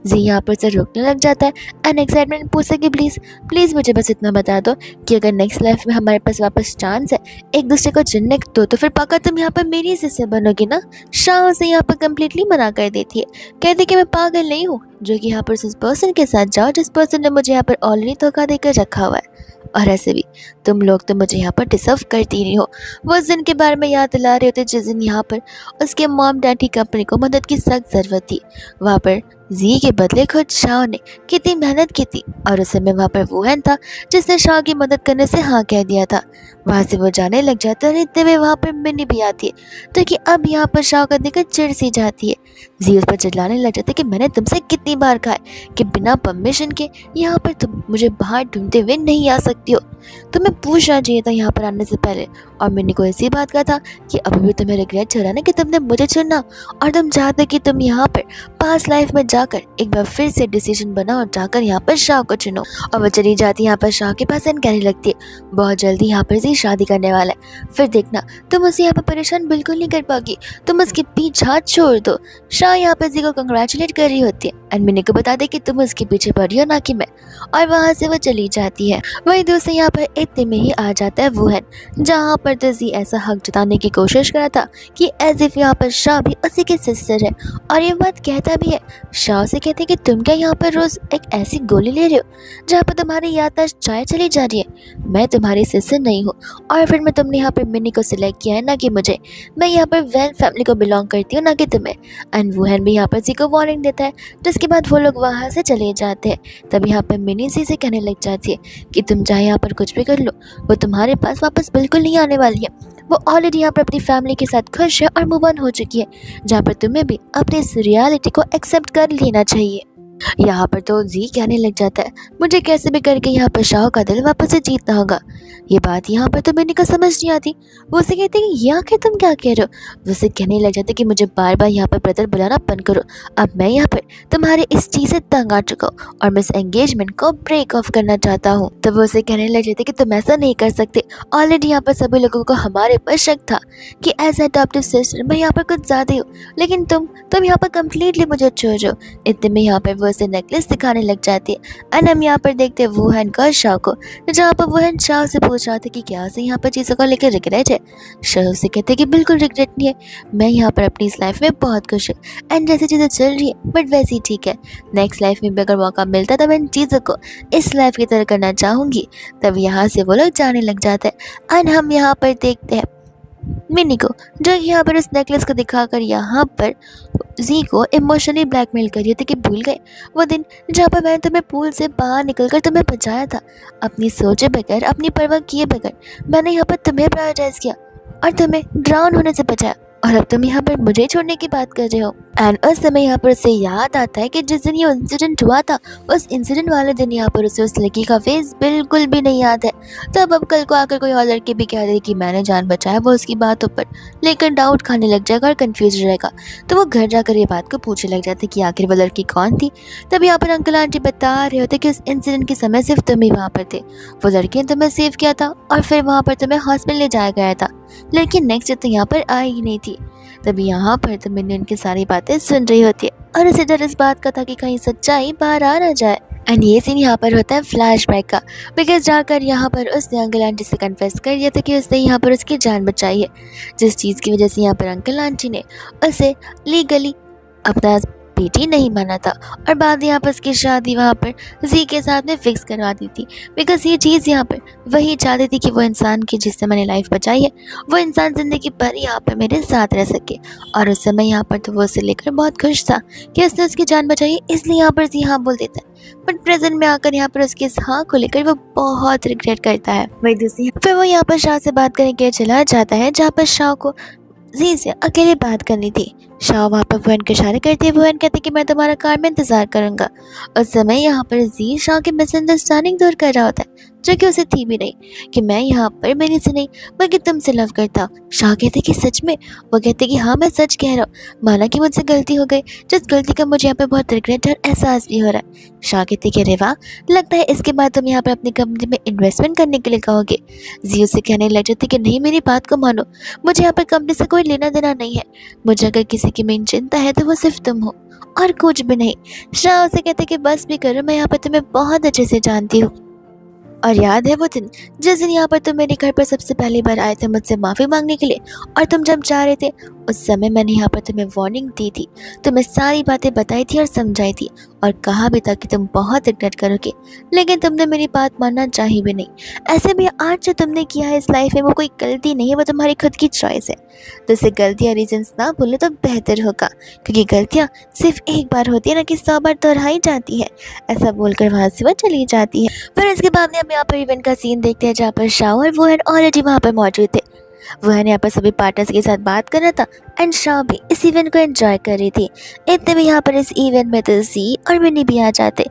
जी यहाँ पर उसे रोकने लग जाता है एंड एक्साइटमेंट पूछता कि प्लीज़ मुझे बस इतना बता दो कि अगर नेक्स्ट लाइफ में हमारे पास वापस चांस है एक दूसरे को चुनने तो फिर पक्का तुम यहाँ पर मेरी हिस्से बनोगी ना। शाह उसे यहाँ पर कम्प्लीटली मना कर देती है, कहती कि मैं पागल नहीं हूँ जो कि यहाँ पर उस पर्सन के साथ जाओ जिस पर्सन ने मुझे यहाँ पर ऑलरेडी धोखा देकर रखा हुआ है, और ऐसे भी तुम लोग तो मुझे यहाँ पर डिजर्व करती नहीं हो। वो उस दिन के बारे में याद दिला रहे होते जिस दिन यहाँ पर उसके मॉम डैड की कंपनी को मदद की सख्त ज़रूरत थी। वहाँ पर जी के बदले खुद शाह ने कितनी मेहनत की थी और उस समय वहाँ पर वुहेन था जिसने शाह की मदद करने से हाँ कह दिया था। वहाँ से वो जाने लग जाता है और इतने में वहाँ पर मिन्नी भी आती है तो कि अब यहाँ पर शाह को देखकर चिढ़ सी जाती है। जी उस पर चिल्लाने लग जाता है कि मैंने तुमसे कितनी बार कहा है कि बिना परमिशन के यहाँ पर तुम मुझे बाहर ढूंढते हुए नहीं आ सकती हो। तुम्हें पूछना चाहिए था यहाँ पर आने से पहले। और मिन्नी को ऐसी बात कहा था कि अभी भी तुम्हें रिग्रेट हो रहा है ना कि तुमने मुझे चुना और तुम चाहते कि तुम यहाँ पर पास्ट लाइफ में जाकर एक बार फिर से डिसीजन बनाओ और जाकर यहाँ पर शाह को चुनो। और वो चली जाती है यहाँ पर शाह के पास एंड कहने लगती है बहुत जल्दी यहाँ पर जी शादी करने वाला है, फिर देखना तुम उसे यहाँ पर परेशान बिल्कुल नहीं कर पाओगी, तुम उसके पीछे छोड़ दो। शाह यहाँ पर जी को कंग्रेचुलेट कर रही होती है एंड मिनी को बता दे कि तुम उसके पीछे पड़ी हो ना कि मैं। और वहाँ से वो चली जाती है। वही दोस्त यहाँ पर इतने में ही आ जाता है वुहेन, जहाँ पर तो जी ऐसा हक जताने की कोशिश करा था कि एज इफ यहाँ पर शाह भी उसी की सिस्टर है। और ये बात कहता भी है, शाह से कहते हैं कि तुम क्या यहाँ पर रोज एक ऐसी गोली ले रहे हो जहाँ पर तुम्हारी याददाश्त चाय चली जा रही है। मैं तुम्हारी सिस्टर नहीं हूँ और फिर मैं तुमने यहाँ पर मिनी को सिलेक्ट किया है ना कि मुझे। मैं यहाँ पर वेल फैमिली को बिलोंग करती हूँ ना कि तुम्हें। एंड वुहेन भी यहाँ पर जी को वार्निंग देता है जिसके बाद वो लोग वहाँ से चले जाते हैं। तब यहाँ पर मिनी सी से कहने लग जाती है कि तुम चाहे यहाँ पर कुछ भी कर लो, वो तुम्हारे पास वापस बिल्कुल नहीं आने वाली है। वो ऑलरेडी यहाँ पर अपनी फैमिली के साथ खुश है और मूव ऑन हो चुकी है, जहाँ पर तुम्हें भी अपनी इस रियलिटी को एक्सेप्ट कर लेना चाहिए। यहाँ पर तो जी कहने लग जाता है मुझे कैसे भी करके यहाँ पर शाह का दिल वापस से जीतना होगा। ये बात यहाँ पर तो मैंने को समझ नहीं आती। वो उसे कहते हैं ये आखिर तुम क्या कह रहे हो। वो उसे कहने लग जाते कि मुझे बार बार यहाँ पर ब्रदर बुलाना बंद करो। अब मैं यहाँ पर तुम्हारे इस चीज़ से तंग आ चुका हूँ और मैं इस एंगेजमेंट को ब्रेक ऑफ करना चाहता हूँ। तो वो उसे कहने लग जाते कि तुम ऐसा नहीं कर सकते। ऑलरेडी यहाँ पर सभी लोगों को हमारे पर शक था कि एज अडॉप्टिव सिस्टर मैं यहाँ पर कुछ ज़्यादा ही हूँ, लेकिन तुम यहाँ पर कम्प्लीटली मुझे छोड़ रहे हो। इतने में यहाँ पर वो उसे नेकलेस दिखाने लग जाती है एंड हम यहाँ पर देखते हैं वुहेन का शाह को, जहाँ पर वुहेन शाह से पूछ रहा था कि क्या उसे यहाँ पर चीज़ों को लेकर रिग्रेट है। शाह उसे कहते हैं कि बिल्कुल रिग्रेट नहीं है, मैं यहाँ पर अपनी इस लाइफ में बहुत खुश हूँ एंड जैसी चीज़ें चल रही है बट वैसे ही ठीक है। नेक्स्ट लाइफ में भी अगर मौका मिलता तो मैं इन चीज़ों को इस लाइफ की तरह करना चाहूँगी। तब यहाँ से वो लोग जाने लग जाते हैं एंड हम यहाँ पर देखते हैं मिनी को, जो यहाँ पर इस नेकलेस को दिखाकर यहाँ पर जी को इमोशनली ब्लैकमेल कर रही थी कि भूल गए वो दिन जहाँ पर मैंने तुम्हें पूल से बाहर निकलकर तुम्हें बचाया था। अपनी सोचे बगैर, अपनी परवाह किए बगैर मैंने यहाँ पर तुम्हें प्रायोरिटाइज किया और तुम्हें ड्राउन होने से बचाया और अब तुम यहाँ पर मुझे छोड़ने की बात कर रहे हो। एंड उस समय यहाँ पर उसे याद आता है कि जिस दिन ये इंसिडेंट हुआ था उस इंसिडेंट वाले दिन यहाँ पर उसे उस लड़की का फेस बिल्कुल भी नहीं याद है। तब अब कल को आकर कोई और लड़की भी कह दे कि मैंने जान बचाया वो उसकी बातों पर, लेकिन डाउट खाने लग जाएगा और कंफ्यूज रहेगा। तो वो घर जाकर ये बात को पूछने लग जाते कि आखिर वो लड़की कौन थी। तब यहाँ पर अंकल आंटी बता रहे होते कि उस इंसिडेंट के समय सिर्फ तुम ही वहाँ पर थे। वो लड़की ने तुम्हें सेव किया था और फिर वहाँ पर तुम्हें हॉस्पिटल ले जाया गया था, लेकिन नेक्स्ट डे तो यहाँ पर आई ही नहीं थी। तभी यहाँ पर तो मिनी उनकी सारी बातें सुन रही होती है और उसे डर इस बात का था कि कहीं सच्चाई बाहर आ ना जाए। एंड ये सीन यहाँ पर होता है फ्लैशबैक का, बिकॉज जाकर यहाँ पर उसने अंकल आंटी से कन्फेस कर दिया था कि उसने यहाँ पर उसकी जान बचाई है, जिस चीज़ की वजह से यहाँ पर अंकल आंटी ने उसे लीगली अपना बेटी नहीं माना था और बाद में यहाँ पर उसकी शादी वहाँ पर जी के साथ में फिक्स करवा दी थी। बिकॉज ये चीज़ यहाँ पर वही चाहती थी कि वो इंसान की जिससे मैंने लाइफ बचाई है वो इंसान ज़िंदगी भर यहाँ पर मेरे साथ रह सके। और उस समय यहाँ पर तो वो उसे लेकर बहुत खुश था कि उसने उसकी जान बचाई है, इसलिए यहाँ पर जी हाँ बोल देता है। बट प्रेजेंट में आकर यहाँ पर उसके इस हाँ को लेकर वो बहुत रिग्रेट करता है। वही दूसरी फिर वो यहाँ पर शाह से बात करने के लिए चला जाता है, जहाँ पर शाह को जी से अकेले बात करनी थी। शाह वहाँ पर वुहेन के इशारे करती है, वुहेन कहती कि मैं तुम्हारा कार में इंतजार करूंगा। उस समय यहाँ पर जी शाह की मिसअंडरस्टैंडिंग दूर कर रहा होता है, जो कि उसे थी भी नहीं, कि मैं यहाँ पर मेरी से नहीं बल्कि तुमसे लव करता हूँ। शाह कहते कि सच में? वो कहते कि हाँ मैं सच कह रहा हूँ, माना कि मुझसे गलती हो गई, जिस गलती का मुझे यहाँ पर बहुत रिग्रेट और एहसास भी हो रहा है। शाह कहती कि अरे वाह, लगता है इसके बाद तुम यहाँ पर अपनी कंपनी में इन्वेस्टमेंट करने के लिए कहोगे। जी उसे कहने लग जाती कि नहीं, मेरी बात को मानो, मुझे यहाँ पर कंपनी से कोई लेना देना नहीं है, मुझे अगर किसी की मेन चिंता है तो वो सिर्फ तुम हो और कुछ भी नहीं। शाह उसे कहते कि बस भी करो, मैं यहाँ पर तुम्हें बहुत अच्छे से जानती हूँ और याद है वो दिन जिस दिन यहाँ पर तुम मेरे घर पर सबसे पहली बार आए थे मुझसे माफ़ी मांगने के लिए, और तुम जब जा रहे थे उस समय मैंने यहाँ पर तुम्हें वार्निंग दी थी, तुम्हें सारी बातें बताई थी और समझाई थी और कहा भी था कि तुम बहुत रिग्रेट करोगे, लेकिन तुमने मेरी बात मानना चाही भी नहीं। ऐसे भी आज जो तुमने किया है इस लाइफ में वो कोई गलती नहीं है, वो तुम्हारी खुद की चॉइस है। तो इसे गलतियाँ रीजंस ना बोले तो बेहतर होगा, क्योंकि गलतियाँ सिर्फ एक बार होती है ना कि 100 बार दोहराई जाती है। ऐसा बोलकर वहाँ से वो चली जाती है। फिर इसके बाद में हम यहाँ पर इवेंट का सीन देखते हैं जहाँ पर शाह और वोहन ऑलरेडी वहाँ पर मौजूद थे। वोहन यहाँ पर सभी पार्टनर्स के साथ बात कर रहा था एंड शाह भी इस इवेंट को एंजॉय कर रही थी। इतने में यहाँ पर इस इवेंट में तो जी और मिनी भी आ जाते,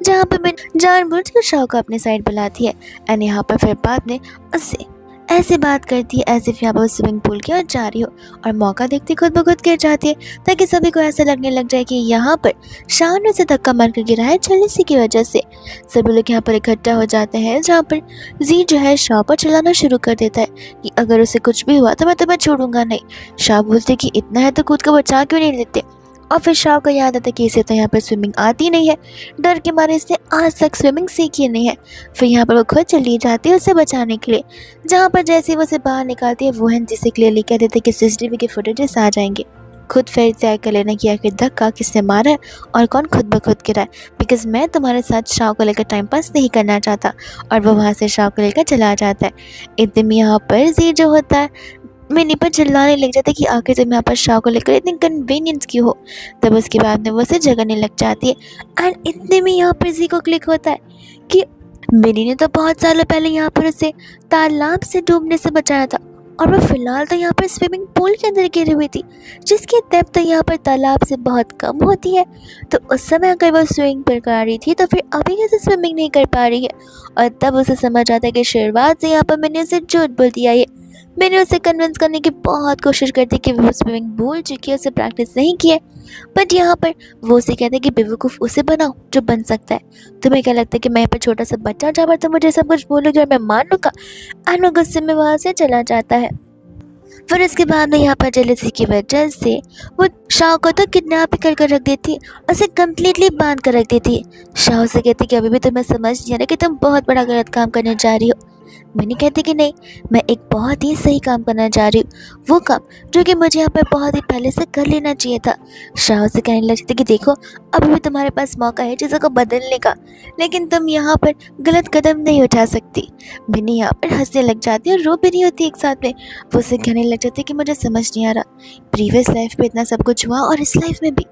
जहाँ पर मिनी जानबूझकर शाह को अपने साइड बुलाती है एंड यहाँ पर फिर बाद में उससे ऐसे बात करती है ऐसे यहाँ पर स्विमिंग पूल की ओर जा रही हो और मौका देखते खुद ब खुद गिर जाती है, ताकि सभी को ऐसा लगने लग जाए कि यहाँ पर शाह ने उसे धक्का मार कर गिरा है जलसी की वजह से। सभी लोग यहाँ पर इकट्ठा हो जाते हैं, जहाँ पर जी जो है शाह पर चिल्लाना शुरू कर देता है कि अगर उसे कुछ भी हुआ तो मैं तुम्हें छोड़ूंगा नहीं। शाह बोलते कि इतना है तो खुद को बचा क्यों नहीं लेते। और फिर शाह को याद आता कि इसे तो यहाँ पर स्विमिंग आती नहीं है, डर के मारे इसने आज तक स्विमिंग सीखी नहीं है। फिर यहाँ पर वो खुद चली जाती है उसे बचाने के लिए, जहाँ पर जैसे ही वो उसे बाहर निकालती है वोहन जिसे क्लियरली कह देते कि सीसीटीवी के फुटेजेस आ जाएंगे। खुद फिर तय कर लेना कि आखिर धक्का किसने मारा है और कौन खुद ब खुद गिरा है, बिकॉज मैं तुम्हारे साथ शाह को लेकर टाइम पास नहीं करना चाहता। और वो वहाँ से शाह को लेकर चला जाता है। इतने में यहाँ पर जी जो होता है मिनी पर चिल्लाने लग जाता है कि आखिर तुम यहाँ पर शाह को लेकर इतनी कन्वीनियंस क्यों हो। तब उसके बाद में वो उसे जगाने लग जाती है एंड इतने में यहाँ पर जी को क्लिक होता है कि मिनी ने तो बहुत सालों पहले यहाँ पर उसे तालाब से डूबने से बचाया था और वो फिलहाल तो यहाँ पर स्विमिंग पूल के अंदर गिरी हुई थी, जिसकी डेप्थ तो यहाँ पर तालाब से बहुत कम होती है। तो उस समय अगर वो स्विमिंग कर पा रही थी तो फिर अभी कैसे स्विमिंग नहीं कर पा रही है। और तब उसे समझ आता है कि शुरुआत से यहाँ पर मैंने उसे झूठ बोल दिया है। मैंने उसे कन्विंस करने की बहुत कोशिश करती कि वो स्विमिंग भूल चुकी है, उसे प्रैक्टिस नहीं की है, बट यहाँ पर वो उसे कहते हैं कि बेवकूफ़ उसे बनाओ जो बन सकता है। तुम्हें क्या लगता है कि मैं यहाँ पर छोटा सा बच्चा जहाँ पर तुम मुझे सब कुछ बोलोगे और मैं मान लूँगा। एंड वो गुस्से में वहाँ से चला जाता है। फिर इसके बाद में यहाँ पर जेलसी की वजह से वो शाह को तो किडनैप कर रख देती है, उसे कम्प्लीटली बांध कर रख देती है। शाह से कहती कि अभी भी तुम्हें समझ नहीं आ रहा कि तुम बहुत बड़ा गलत काम करने जा रही हो। मैंने कहती कि नहीं, मैं एक बहुत ही सही काम करना चाह रही हूँ, वो काम जो कि मुझे यहाँ पर बहुत ही पहले से कर लेना चाहिए था। शाह से कहने लग जाती कि देखो अभी भी तुम्हारे पास मौका है चीज़ों को बदलने का, लेकिन तुम यहाँ पर गलत कदम नहीं उठा सकती। मैंने यहाँ पर हंसने लग जाती है और रो भी नहीं होती एक साथ में। वो उसे कहने लग जाती कि मुझे समझ नहीं आ रहा, प्रीवियस लाइफ में इतना सब कुछ हुआ और इस लाइफ में भी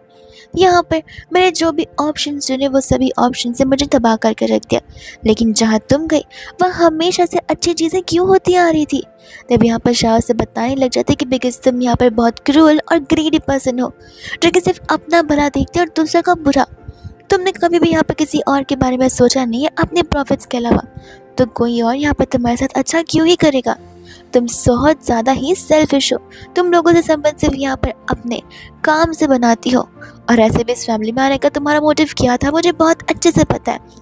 यहाँ पर मैंने जो भी ऑप्शन चुने वो सभी ऑप्शन से मुझे तबाह करके रख दिया, लेकिन जहाँ तुम गई वहाँ हमेशा से अच्छी चीज़ें क्यों होती आ रही थी। तब यहाँ पर शाह से बताने लग जाते कि बिकॉज तुम यहाँ पर बहुत क्रूअल और ग्रीडी पर्सन हो, जो कि सिर्फ अपना भला देखते और दूसरा का बुरा। तुमने कभी भी यहाँ पर किसी और के बारे में सोचा नहीं है अपने प्रॉफिट्स के अलावा, तो कोई और यहाँ पर तुम्हारे साथ अच्छा क्यों ही करेगा। तुम बहुत ज़्यादा ही सेल्फिश हो, तुम लोगों से संबंध सिर्फ यहाँ पर अपने काम से बनाती हो, और ऐसे भी इस फैमिली में आने का तुम्हारा मोटिव क्या था मुझे बहुत अच्छे से पता है।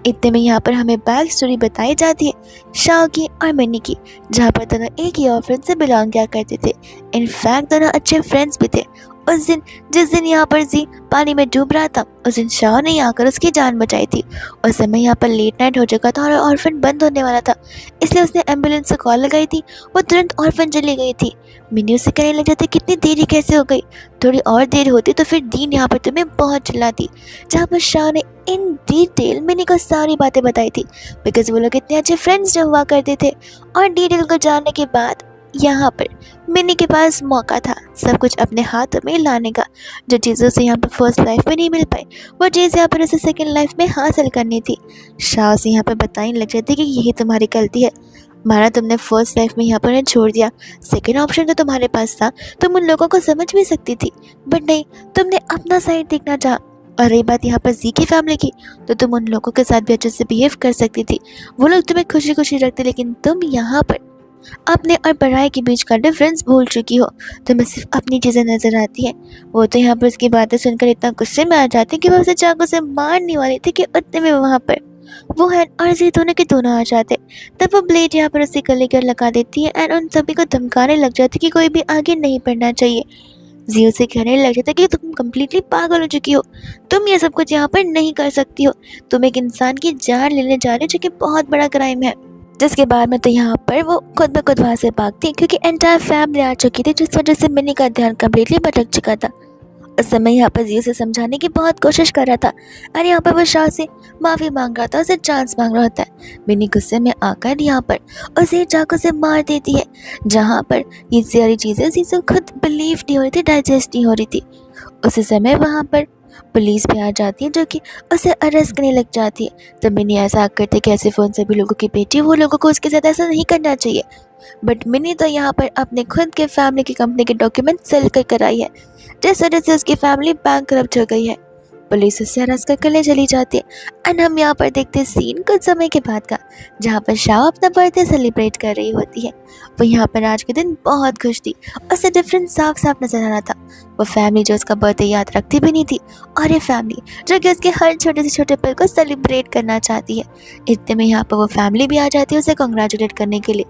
इतने में यहाँ पर हमें बैक स्टोरी बताई जाती है शाह की और मिनी की, जहाँ पर दोनों एक ही ऑफिस से बिलोंग किया करते थे। इनफैक्ट दोनों अच्छे फ्रेंड्स भी थे। उस दिन जिस दिन यहाँ पर जी पानी में डूब रहा था उस दिन शाह ने आकर उसकी जान बचाई थी। उस समय यहाँ पर लेट नाइट हो चुका था और ऑर्फन बंद होने वाला था, इसलिए उसने एम्बुलेंस से कॉल लगाई थी। वो तुरंत ऑर्फन चली गई थी। मिनी उसे कहने लग जाती कितनी देरी कैसे हो गई, थोड़ी और देर होती तो फिर दीन यहाँ पर तुम्हें बहुत चिल्लाती। जहाँ पर शाह ने इन डिटेल मिनी को सारी बातें बताई थी, बिकॉज वो लोग इतने अच्छे फ्रेंड्स जो हुआ करते थे। और डिटेल को जानने के बाद यहाँ पर मिनी के पास मौका था सब कुछ अपने हाथों में लाने का, जो चीज़ों से यहाँ पर फर्स्ट लाइफ में नहीं मिल पाई वो चीज़ यहाँ पर उसे सेकंड लाइफ में हासिल करनी थी। शाह से यहाँ पर बताने लग जाती कि यही तुम्हारी गलती है, माना तुमने फर्स्ट लाइफ में यहाँ पर छोड़ दिया, सेकंड ऑप्शन तो तुम्हारे पास था, तुम उन लोगों को समझ भी सकती थी, बट नहीं, तुमने अपना साइड देखना चाहा। और रही बात यहाँ पर जी की फैमिली की, तो तुम उन लोगों के साथ भी अच्छे से बिहेव कर सकती थी, वो लोग तुम्हें खुशी खुशी रखते, लेकिन तुम यहाँ पर अपने और पढ़ाई के बीच का डिफरेंस भूल चुकी हो। तुम्हें सिर्फ अपनी चीज़ें नजर आती हैं। वो तो यहाँ पर उसकी बातें सुनकर इतना गुस्से में आ जाती कि वो उसे चाकू से मारने वाली थी कि उतने में वहाँ पर वो है और जी दोनों के दोनों आ जाते। तब वो ब्लेड यहाँ पर उसी गले कर लगा देती है एंड उन सभी को धमकाने लग जाती कि कोई भी आगे नहीं बढ़ना चाहिए। जी उसे कहने लग जाता कि तुम कम्प्लीटली पागल हो चुकी हो, तुम ये सब कुछ यहाँ पर नहीं कर सकती हो, तुम एक इंसान की जान लेने जा रहे हो जो कि बहुत बड़ा क्राइम है। जिसके बाद में तो यहाँ पर वो खुद ब खुद वहाँ से भागती क्योंकि एंटायर फैमिली आ चुकी थी, जिस वजह से मिनी का ध्यान कम्प्लीटली भटक चुका था। उस समय यहाँ पर जी उसे समझाने की बहुत कोशिश कर रहा था और यहाँ पर वो शाह से माफ़ी मांग रहा था, उसे चांस मांग रहा होता है। मिनी गुस्से में आकर यहाँ पर उसे चाकू से मार देती है, जहाँ पर ये सारी चीज़ें जिसे खुद बिलीव नहीं हो रही थी, डाइजेस्ट नहीं हो रही थी। उसी समय वहाँ पर पुलिस भी आ जाती है, जो कि उसे अरेस्ट करने लग जाती है। तो मिनी ऐसा करते कि ऐसे फ़ोन सभी लोगों की बेटी, वो लोगों को उसके साथ ऐसा नहीं करना चाहिए। बट मिनी तो यहाँ पर अपने खुद के फैमिली की कंपनी के डॉक्यूमेंट सेल कर आई है, जिस वजह से उसकी फैमिली बैंकरप्ट हो गई है। पुलिस उससे अरेस्ट करके ले चली जाती है। एंड हम यहाँ पर देखते हैं सीन कुछ समय के बाद का, जहाँ पर शाह अपना बर्थडे सेलिब्रेट कर रही होती है। वो यहाँ पर आज के दिन बहुत खुश थी, उससे डिफरेंस साफ साफ नजर आ रहा था। वो फैमिली जो उसका बर्थडे याद रखती भी नहीं थी, और ये फैमिली जो कि उसके हर छोटे से छोटे पल को सेलिब्रेट करना चाहती है। इतने में यहाँ पर वो फैमिली भी आ जाती है उसे कॉन्ग्रेचुलेट करने के लिए।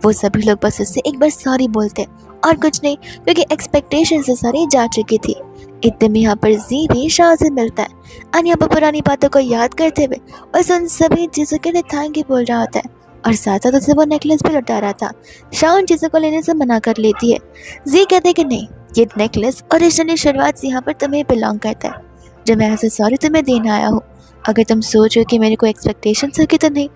वो सभी लोग बस उससे एक बार सॉरी बोलते और कुछ नहीं, क्योंकि एक्सपेक्टेशन से सारी जा चुकी थी। इतने में यहाँ पर जी भी शाह से मिलता है और यहाँ पर पुरानी बातों को याद करते हुए उसे उन सभी चीज़ों के लिए थैंक यू बोल रहा होता है, और साथ साथ उसे वो नेकलेस भी लौटा रहा था। शाह उन चीज़ों को लेने से मना कर लेती है। जी कहते कि नहीं, ये नेकलेस ओरिजिनली शुरुआत से यहाँ पर तुम्हें बिलोंग करता है, जो मैं ऐसे सॉरी तुम्हें देने आया हूँ। अगर तुम सोच रहे हो कि मेरे को एक्सपेक्टेशन होगी तो नहीं,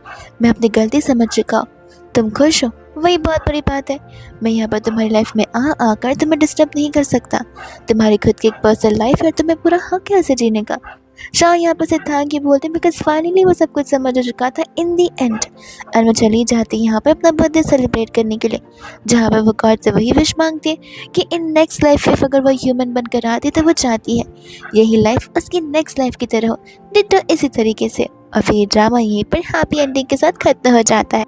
मैं अपनी गलती समझ चुका हूँ। तुम खुश हो, वही बहुत बड़ी बात है। मैं यहाँ पर तुम्हारी लाइफ में आकर तुम्हें डिस्टर्ब नहीं कर सकता। तुम्हारी खुद की एक पर्सनल लाइफ है, तुम्हें पूरा हक है उसे जीने का। शाह यहाँ पर से थैंक यू बोलते बिकॉज फाइनली वो सब कुछ समझ हो चुका था इन दी एंड। और वो चली जाती है यहाँ पर अपना बर्थडे सेलिब्रेट करने के लिए, जहाँ पर वो गॉड से वही विश मांगती है कि इन नेक्स्ट लाइफ में अगर वो ह्यूमन बनकर आती तो वो चाहती है यही लाइफ उसकी नेक्स्ट लाइफ की तरह हो, डिट्टो इसी तरीके से। और फिर ड्रामा यहीं पर हैप्पी एंडिंग के साथ खत्म हो जाता है।